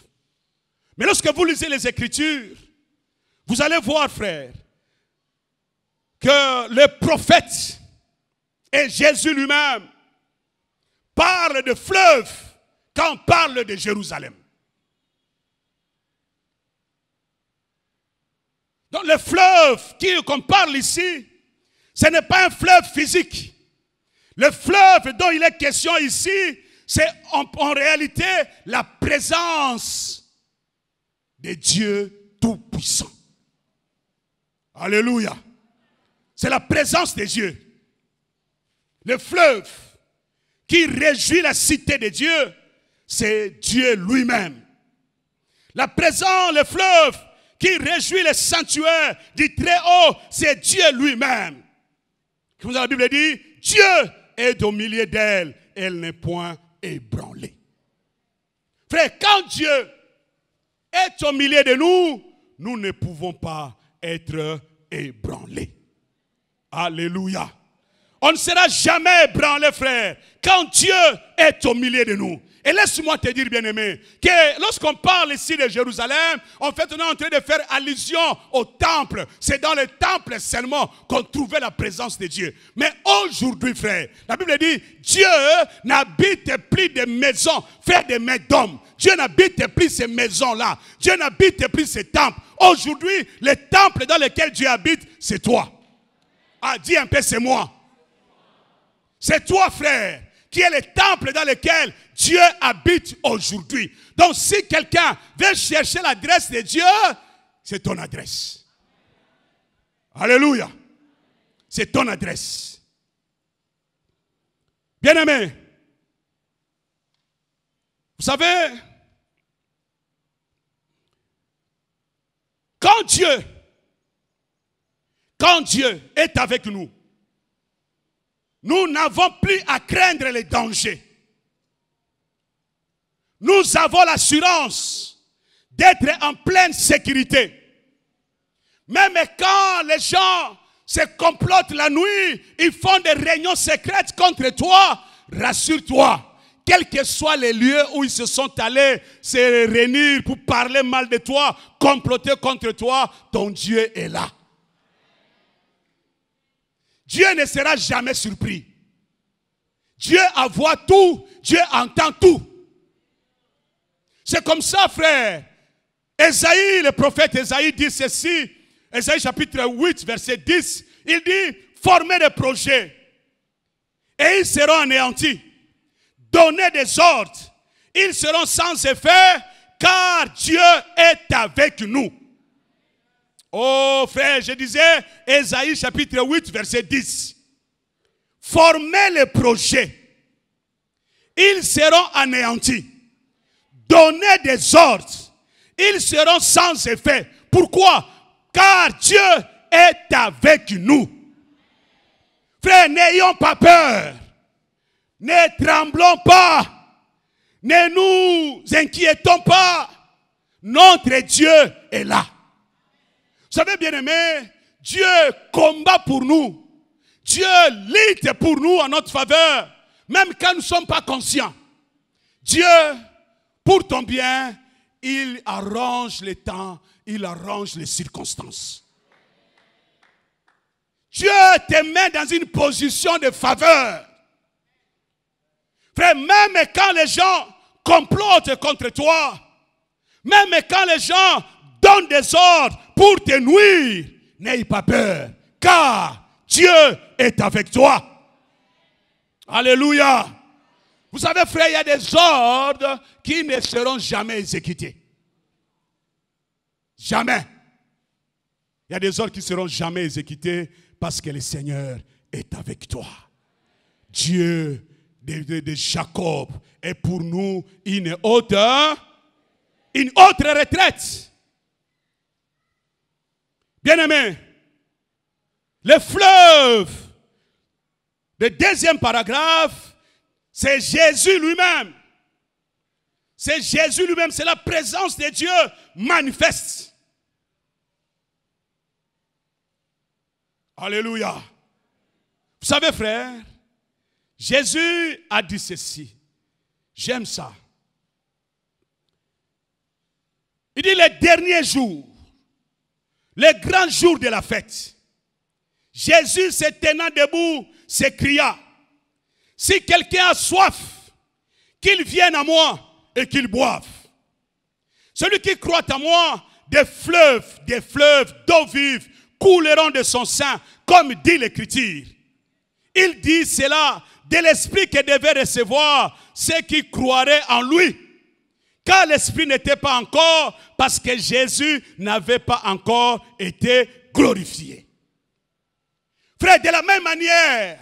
Mais lorsque vous lisez les Écritures, vous allez voir, frère, que le prophète et Jésus lui-même parlent de fleuve quand on parle de Jérusalem. Donc le fleuve qu'on parle ici, ce n'est pas un fleuve physique. Le fleuve dont il est question ici, c'est en réalité la présence de Dieu Tout-Puissant. Alléluia. C'est la présence de Dieu. Le fleuve qui réjouit la cité de Dieu, c'est Dieu lui-même. La présence, le fleuve qui réjouit le sanctuaire du Très-Haut, c'est Dieu lui-même. Comme la Bible dit, Dieu est au milieu d'elle, elle n'est point ébranlée. Frère, quand Dieu est au milieu de nous, nous ne pouvons pas être ébranlés. Alléluia. On ne sera jamais ébranlé, frère, quand Dieu est au milieu de nous. Et laisse-moi te dire, bien-aimé, que lorsqu'on parle ici de Jérusalem, en fait, on est en train de faire allusion au temple. C'est dans le temple seulement qu'on trouvait la présence de Dieu. Mais aujourd'hui, frère, la Bible dit, Dieu n'habite plus des maisons faites de mains d'hommes. Dieu n'habite plus ces maisons-là. Dieu n'habite plus ces temples. Aujourd'hui, le temple dans lequel Dieu habite, c'est toi. Ah, dis un peu, c'est moi. C'est toi, frère, qui est le temple dans lequel Dieu habite aujourd'hui. Donc, si quelqu'un veut chercher l'adresse de Dieu, c'est ton adresse. Alléluia. C'est ton adresse. Bien-aimé, vous savez, quand Dieu est avec nous, nous n'avons plus à craindre les dangers. Nous avons l'assurance d'être en pleine sécurité. Même quand les gens se complotent la nuit, ils font des réunions secrètes contre toi, rassure-toi. Quels que soient les lieux où ils se sont allés se réunir pour parler mal de toi, comploter contre toi, ton Dieu est là. Dieu ne sera jamais surpris. Dieu voit tout, Dieu entend tout. C'est comme ça, frère. Ésaïe, le prophète Ésaïe dit ceci. Ésaïe chapitre 8, verset 10. Il dit, formez des projets et ils seront anéantis. Donnez des ordres, ils seront sans effet, car Dieu est avec nous. Oh frère, je disais, Ésaïe chapitre 8, verset 10. Formez les projets, ils seront anéantis. Donnez des ordres, ils seront sans effet. Pourquoi? Car Dieu est avec nous. Frère, n'ayons pas peur. Ne tremblons pas. Ne nous inquiétons pas. Notre Dieu est là. Vous savez, bien-aimés, Dieu combat pour nous. Dieu lutte pour nous en notre faveur. Même quand nous ne sommes pas conscients. Dieu, pour ton bien, il arrange les temps, il arrange les circonstances. Dieu te met dans une position de faveur. Frère, même quand les gens complotent contre toi, même quand les gens donnent des ordres pour te nuire, n'aie pas peur, car Dieu est avec toi. Alléluia. Vous savez, frère, il y a des ordres qui ne seront jamais exécutés. Jamais. Il y a des ordres qui ne seront jamais exécutés parce que le Seigneur est avec toi. Dieu de Jacob est pour nous une autre retraite. Bien-aimés, le fleuve, le deuxième paragraphe, c'est Jésus lui-même. C'est Jésus lui-même, c'est la présence de Dieu manifeste. Alléluia. Vous savez, frère, Jésus a dit ceci. J'aime ça. Il dit les derniers jours, les grands jours de la fête. Jésus se tenant debout, s'écria, si quelqu'un a soif, qu'il vienne à moi et qu'il boive. Celui qui croit à moi, des fleuves d'eau vive couleront de son sein, comme dit l'Écriture. Il dit cela de l'Esprit que devait recevoir ceux qui croiraient en lui. Car l'Esprit n'était pas encore, parce que Jésus n'avait pas encore été glorifié. Frère, de la même manière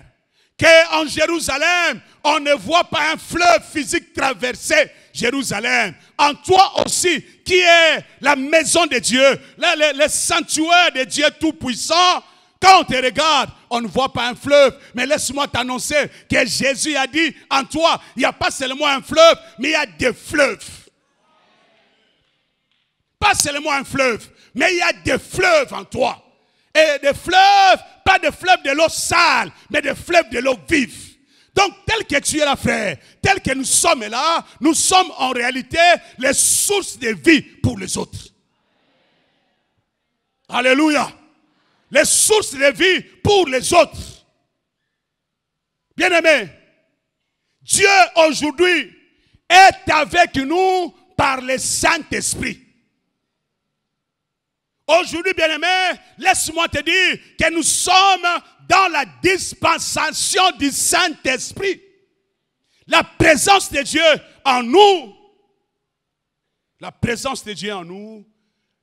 qu'en Jérusalem, on ne voit pas un fleuve physique traverser Jérusalem. En toi aussi, qui est la maison de Dieu, le sanctuaire de Dieu Tout-Puissant, quand on te regarde, on ne voit pas un fleuve. Mais laisse-moi t'annoncer que Jésus a dit, en toi, il n'y a pas seulement un fleuve, mais il y a des fleuves. pas seulement un fleuve, mais il y a des fleuves en toi. Et des fleuves, pas des fleuves de l'eau sale, mais des fleuves de l'eau vive. Donc, tel que tu es là, frère, tel que nous sommes là, nous sommes en réalité les sources de vie pour les autres. Alléluia. Les sources de vie pour les autres. Bien-aimés, Dieu aujourd'hui est avec nous par le Saint-Esprit. Aujourd'hui, bien-aimés, laisse-moi te dire que nous sommes dans la dispensation du Saint-Esprit. La présence de Dieu en nous, la présence de Dieu en nous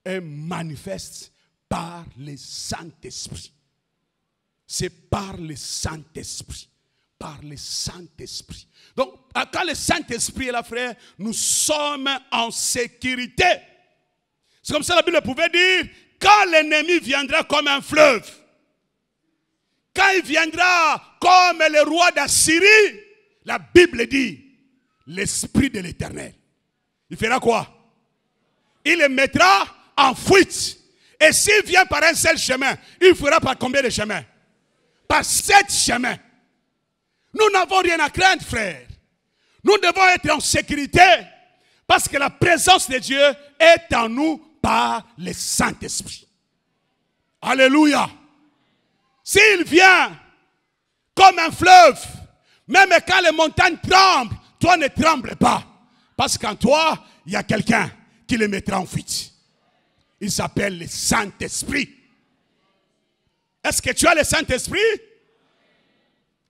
est manifeste par le Saint-Esprit. C'est par le Saint-Esprit. Par le Saint-Esprit. Donc, quand le Saint-Esprit est là, frère, nous sommes en sécurité. C'est comme ça la Bible pouvait dire, quand l'ennemi viendra comme un fleuve, quand il viendra comme le roi d'Assyrie, la Bible dit, l'Esprit de l'Éternel, il fera quoi? Il le mettra en fuite. Et s'il vient par un seul chemin, il fera par combien de chemins? Par 7 chemins. Nous n'avons rien à craindre, frère. Nous devons être en sécurité parce que la présence de Dieu est en nous par le Saint-Esprit. Alléluia. S'il vient comme un fleuve, même quand les montagnes tremblent, toi ne tremble pas. Parce qu'en toi, il y a quelqu'un qui les mettra en fuite. Il s'appelle le Saint-Esprit. Est-ce que tu as le Saint-Esprit?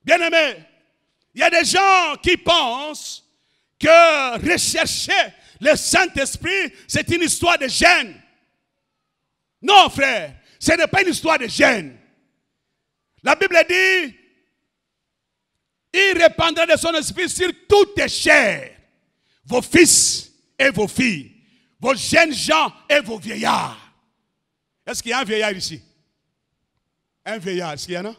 Bien-aimé, il y a des gens qui pensent que rechercher le Saint-Esprit, c'est une histoire de gêne. Non, frère, ce n'est pas une histoire de gêne. La Bible dit, il répandra de son esprit sur toutes les chairs, vos fils et vos filles, vos jeunes gens et vos vieillards. Est-ce qu'il y a un vieillard ici? Un vieillard, est-ce qu'il y en a?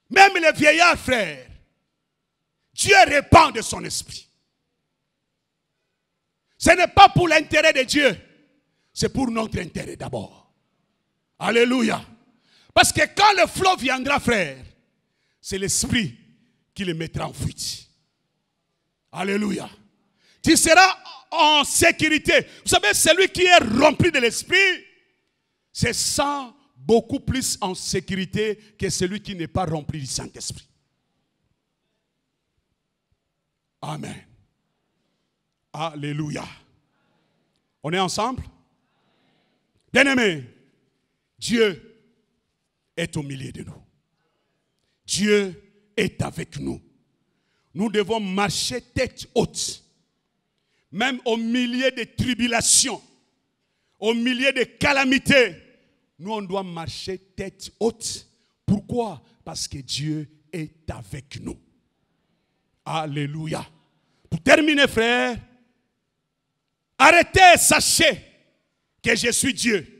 Même les vieillards, frères, Dieu répand de son esprit. Ce n'est pas pour l'intérêt de Dieu, c'est pour notre intérêt d'abord. Alléluia. Parce que quand le flot viendra, frère, c'est l'esprit qui le mettra en fuite. Alléluia. Tu seras en sécurité. Vous savez, celui qui est rempli de l'esprit, c'est sans beaucoup plus en sécurité que celui qui n'est pas rempli du Saint-Esprit. Amen. Alléluia. On est ensemble? Bien-aimés, Dieu est au milieu de nous. Dieu est avec nous. Nous devons marcher tête haute. Même au milieu des tribulations, au milieu des calamités, nous on doit marcher tête haute. Pourquoi? Parce que Dieu est avec nous. Alléluia. Pour terminer, frère, arrêtez, sachez que je suis Dieu.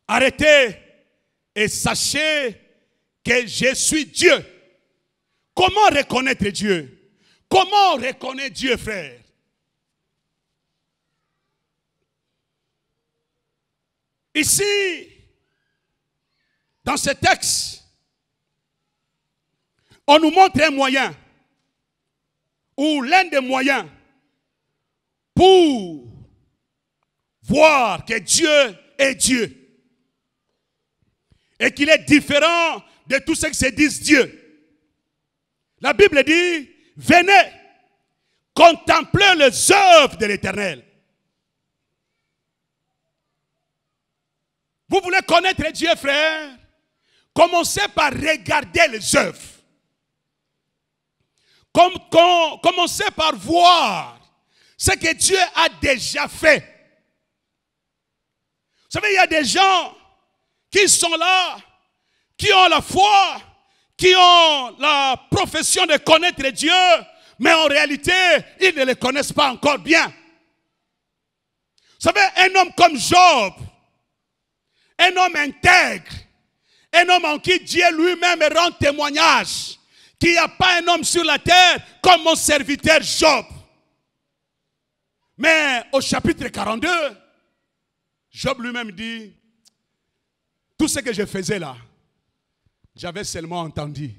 Arrêtez et sachez que je suis Dieu. Comment reconnaître Dieu? Comment on reconnaît Dieu, frère? Ici, dans ce texte, on nous montre un moyen, ou l'un des moyens, pour voir que Dieu est Dieu. Et qu'il est différent de tout ce qui se dit Dieu. La Bible dit, venez, contemplez les œuvres de l'Éternel. Vous voulez connaître Dieu, frère? Commencez par regarder les œuvres. Commencez par voir ce que Dieu a déjà fait. Vous savez, il y a des gens qui sont là, qui ont la foi, qui ont la profession de connaître Dieu, mais en réalité, ils ne le connaissent pas encore bien. Vous savez, un homme comme Job, un homme intègre, un homme en qui Dieu lui-même rend témoignage, qu'il n'y a pas un homme sur la terre comme mon serviteur Job. Mais au chapitre 42, Job lui-même dit, tout ce que je faisais là, j'avais seulement entendu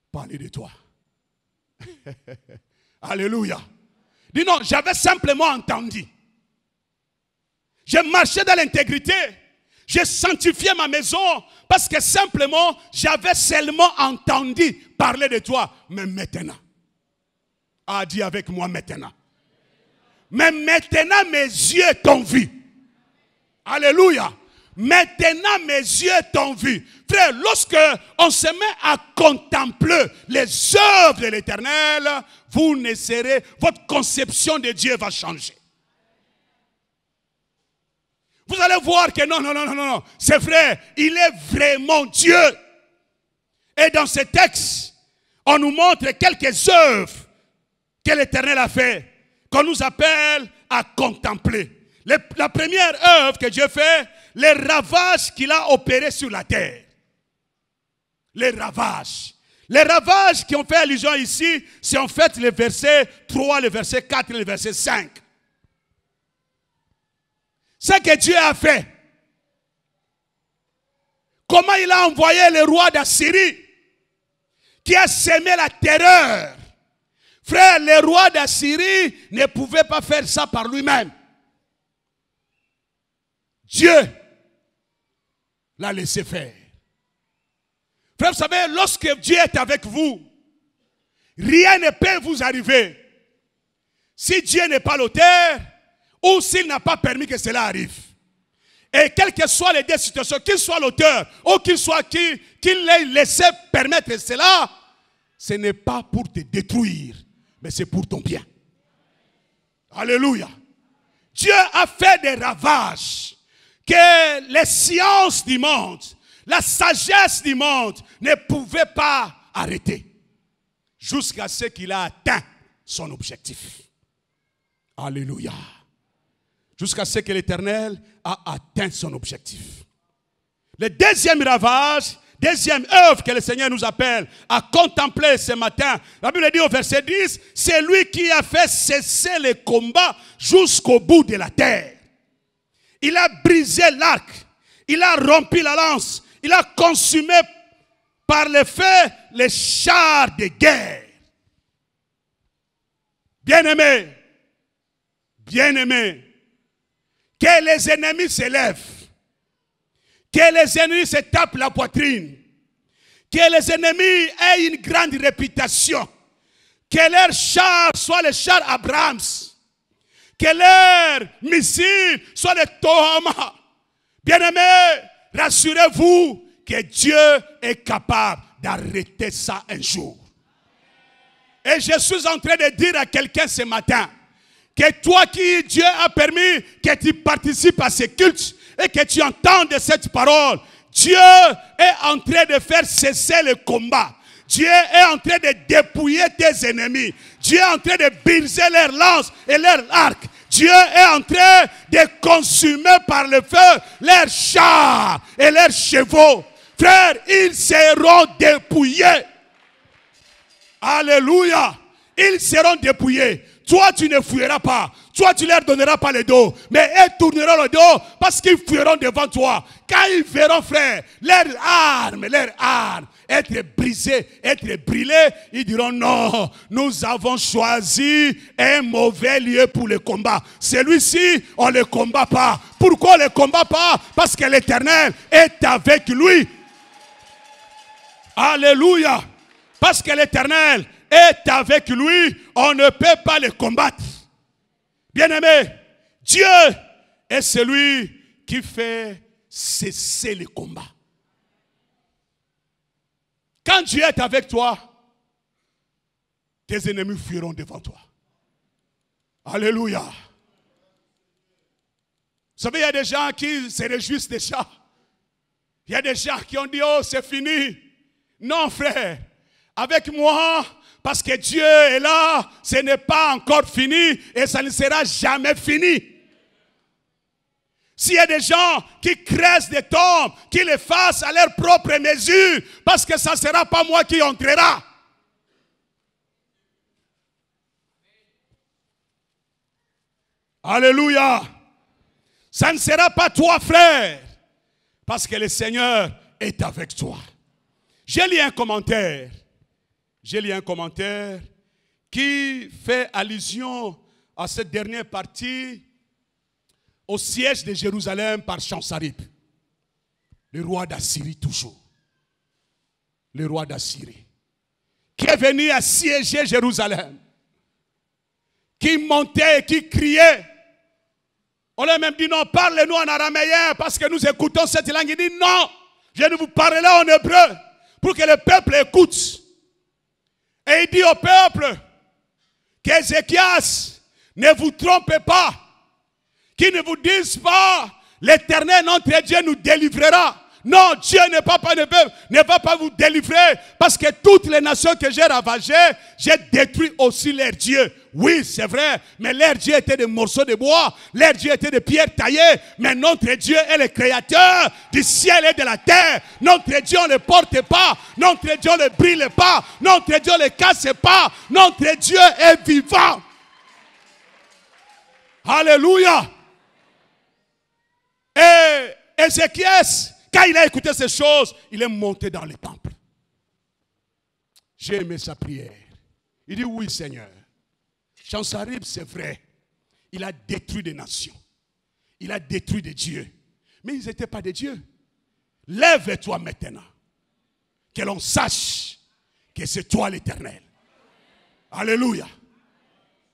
parler de toi. Alléluia. Dis non, j'avais simplement entendu. J'ai marché dans l'intégrité. J'ai sanctifié ma maison parce que simplement, j'avais seulement entendu parler de toi. Mais maintenant, dis avec moi maintenant. Mais maintenant, mes yeux t'ont vu. Alléluia. Maintenant, mes yeux t'ont vu. Frère, lorsque on se met à contempler les œuvres de l'Éternel, vous ne serez, votre conception de Dieu va changer. Vous allez voir que non, c'est vrai, il est vraiment Dieu. Et dans ce texte, on nous montre quelques œuvres que l'Éternel a fait, qu'on nous appelle à contempler. La première œuvre que Dieu fait, les ravages qu'il a opérés sur la terre. Les ravages. Les ravages qui ont fait allusion ici, c'est en fait le verset 3, le verset 4 et le verset 5. Ce que Dieu a fait. Comment il a envoyé le roi d'Assyrie qui a semé la terreur. Frère, le roi d'Assyrie ne pouvait pas faire ça par lui-même. Dieu l'a laissé faire. Frère, vous savez, lorsque Dieu est avec vous, rien ne peut vous arriver. Si Dieu n'est pas l'auteur, ou s'il n'a pas permis que cela arrive. Et quelles que soient les deux situations, qu'il soit l'auteur, ou qu'il soit qu'il l'ait laissé permettre cela, ce n'est pas pour te détruire, mais c'est pour ton bien. Alléluia. Dieu a fait des ravages que les sciences du monde, la sagesse du monde ne pouvaient pas arrêter. Jusqu'à ce qu'il a atteint son objectif. Alléluia. Jusqu'à ce que l'Éternel a atteint son objectif. Le deuxième ravage, deuxième œuvre que le Seigneur nous appelle à contempler ce matin. La Bible dit au verset 10, c'est lui qui a fait cesser les combats jusqu'au bout de la terre. Il a brisé l'arc, il a rompu la lance, il a consumé par le feu les chars de guerre. Bien-aimés, bien-aimés, que les ennemis se lèvent, que les ennemis se tapent la poitrine, que les ennemis aient une grande réputation, que leurs chars soient les chars Abrams, que leurs missiles soient les Tohama. Bien-aimés, rassurez-vous que Dieu est capable d'arrêter ça un jour. Et je suis en train de dire à quelqu'un ce matin, que toi qui Dieu a permis que tu participes à ce culte et que tu entendes cette parole, Dieu est en train de faire cesser le combat. Dieu est en train de dépouiller tes ennemis. Dieu est en train de briser leurs lances et leurs arcs. Dieu est en train de consumer par le feu leurs chars et leurs chevaux. Frères, ils seront dépouillés. Alléluia. Ils seront dépouillés. Toi, tu ne fuiras pas. Toi, tu ne leur donneras pas le dos. Mais ils tourneront le dos parce qu'ils fuiront devant toi. Quand ils verront, frère, leurs armes être brisées, être brûlées, ils diront non, nous avons choisi un mauvais lieu pour le combat. Celui-ci, on ne le combat pas. Pourquoi on ne le combat pas? Parce que l'Éternel est avec lui. Alléluia. Parce que l'Éternel est avec lui, on ne peut pas le combattre. Bien-aimé, Dieu est celui qui fait cesser le combat. Quand Dieu est avec toi, tes ennemis fuiront devant toi. Alléluia. Vous savez, il y a des gens qui se réjouissent déjà. Il y a des gens qui ont dit, oh, c'est fini. Non, frère, avec moi, parce que Dieu est là, ce n'est pas encore fini et ça ne sera jamais fini. S'il y a des gens qui creusent des tombes, qui les fassent à leur propre mesure, parce que ça ne sera pas moi qui entrera. Alléluia. Ça ne sera pas toi, frère, parce que le Seigneur est avec toi. J'ai lu un commentaire. Qui fait allusion à cette dernière partie au siège de Jérusalem par Sancharib. Le roi d'Assyrie toujours. Le roi d'Assyrie. Qui est venu assiéger Jérusalem. Qui montait et qui criait. On lui a même dit non, parlez-nous en araméen parce que nous écoutons cette langue. Il dit non, je vais vous parler en hébreu pour que le peuple écoute. Et il dit au peuple qu'Ézéchias ne vous trompez pas, qu'il ne vous dise pas l'Éternel notre Dieu nous délivrera. Non, Dieu ne va pas vous délivrer parce que toutes les nations que j'ai ravagées, j'ai détruit aussi leurs dieux. Oui, c'est vrai, mais leurs dieux étaient des morceaux de bois, leurs dieux étaient des pierres taillées, mais notre Dieu est le créateur du ciel et de la terre. Notre Dieu, on ne le porte pas, notre Dieu, on ne le brille pas, notre Dieu, on ne le casse pas, notre Dieu est vivant. Alléluia. Et Ézéchias, quand il a écouté ces choses, il est monté dans le temple. J'ai aimé sa prière. Il dit oui Seigneur. Sancharib, c'est vrai. Il a détruit des nations. Il a détruit des dieux. Mais ils n'étaient pas des dieux. Lève-toi maintenant. Que l'on sache que c'est toi l'Éternel. Alléluia.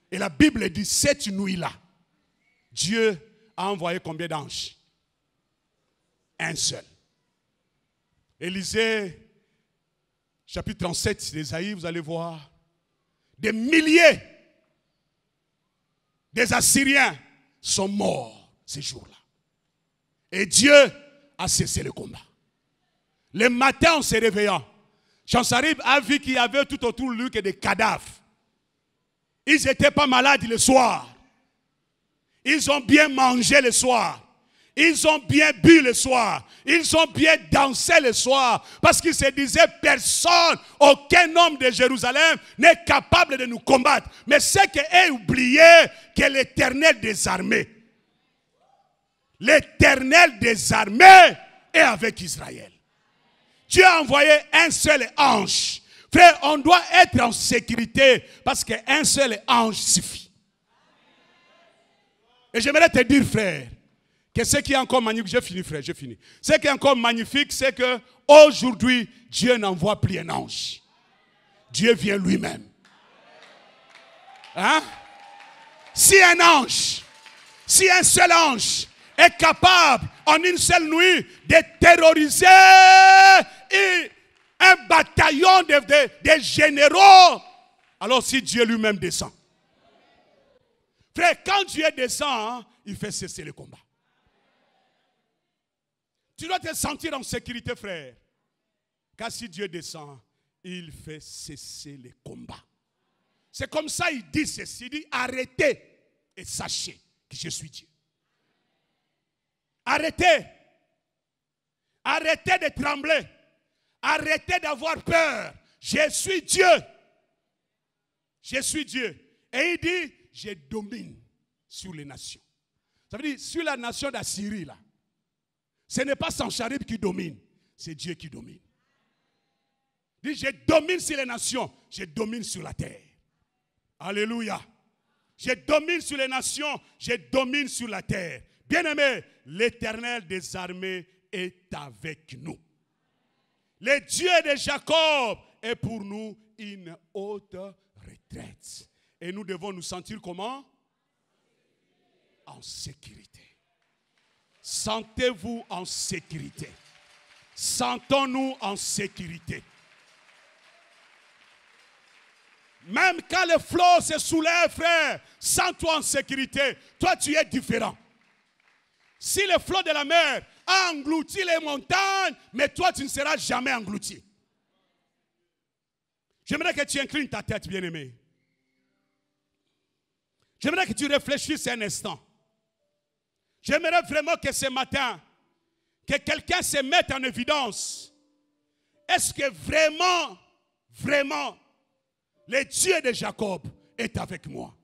Et la Bible dit cette nuit-là, Dieu a envoyé combien d'anges? Un seul. Élisée, chapitre 37 d'Ésaïe, vous allez voir, des milliers des Assyriens sont morts ces jours-là. Et Dieu a cessé le combat. Le matin, en se réveillant, Sancharib a vu qu'il y avait tout autour de lui que des cadavres. Ils n'étaient pas malades le soir. Ils ont bien mangé le soir. Ils ont bien bu le soir. Ils ont bien dansé le soir. Parce qu'ils se disaient, personne, aucun homme de Jérusalem n'est capable de nous combattre. Mais c'est qu'eux oubliaient que l'Éternel des armées, l'Éternel des armées est avec Israël. Dieu a envoyé un seul ange. Frère, on doit être en sécurité parce qu'un seul ange suffit. Et j'aimerais te dire, frère, que ce qui est encore magnifique, j'ai fini frère, j'ai fini. Ce qui est encore magnifique, c'est que aujourd'hui, Dieu n'envoie plus un ange. Dieu vient lui-même. Hein? Si un ange, si un seul ange est capable en une seule nuit de terroriser un bataillon de généraux, alors si Dieu lui-même descend. Frère, quand Dieu descend, il fait cesser le combat. Tu dois te sentir en sécurité, frère. Car si Dieu descend, il fait cesser les combats. C'est comme ça il dit ceci. Il dit arrêtez et sachez que je suis Dieu. Arrêtez. Arrêtez de trembler. Arrêtez d'avoir peur. Je suis Dieu. Je suis Dieu. Et il dit, je domine sur les nations. Ça veut dire, sur la nation d'Assyrie, là, ce n'est pas Sancharib qui domine, c'est Dieu qui domine. Il dit, je domine sur les nations, je domine sur la terre. Alléluia. Je domine sur les nations, je domine sur la terre. Bien-aimé, l'Éternel des armées est avec nous. Le Dieu de Jacob est pour nous une haute retraite. Et nous devons nous sentir comment? En sécurité. Sentez-vous en sécurité. Sentons-nous en sécurité. Même quand le flot se soulève, frère, sens-toi en sécurité. Toi, tu es différent. Si le flot de la mer a englouti les montagnes, mais toi, tu ne seras jamais englouti. J'aimerais que tu inclines ta tête, bien-aimé. J'aimerais que tu réfléchisses un instant. J'aimerais vraiment que ce matin, que quelqu'un se mette en évidence. Est-ce que vraiment, le Dieu de Jacob est avec moi?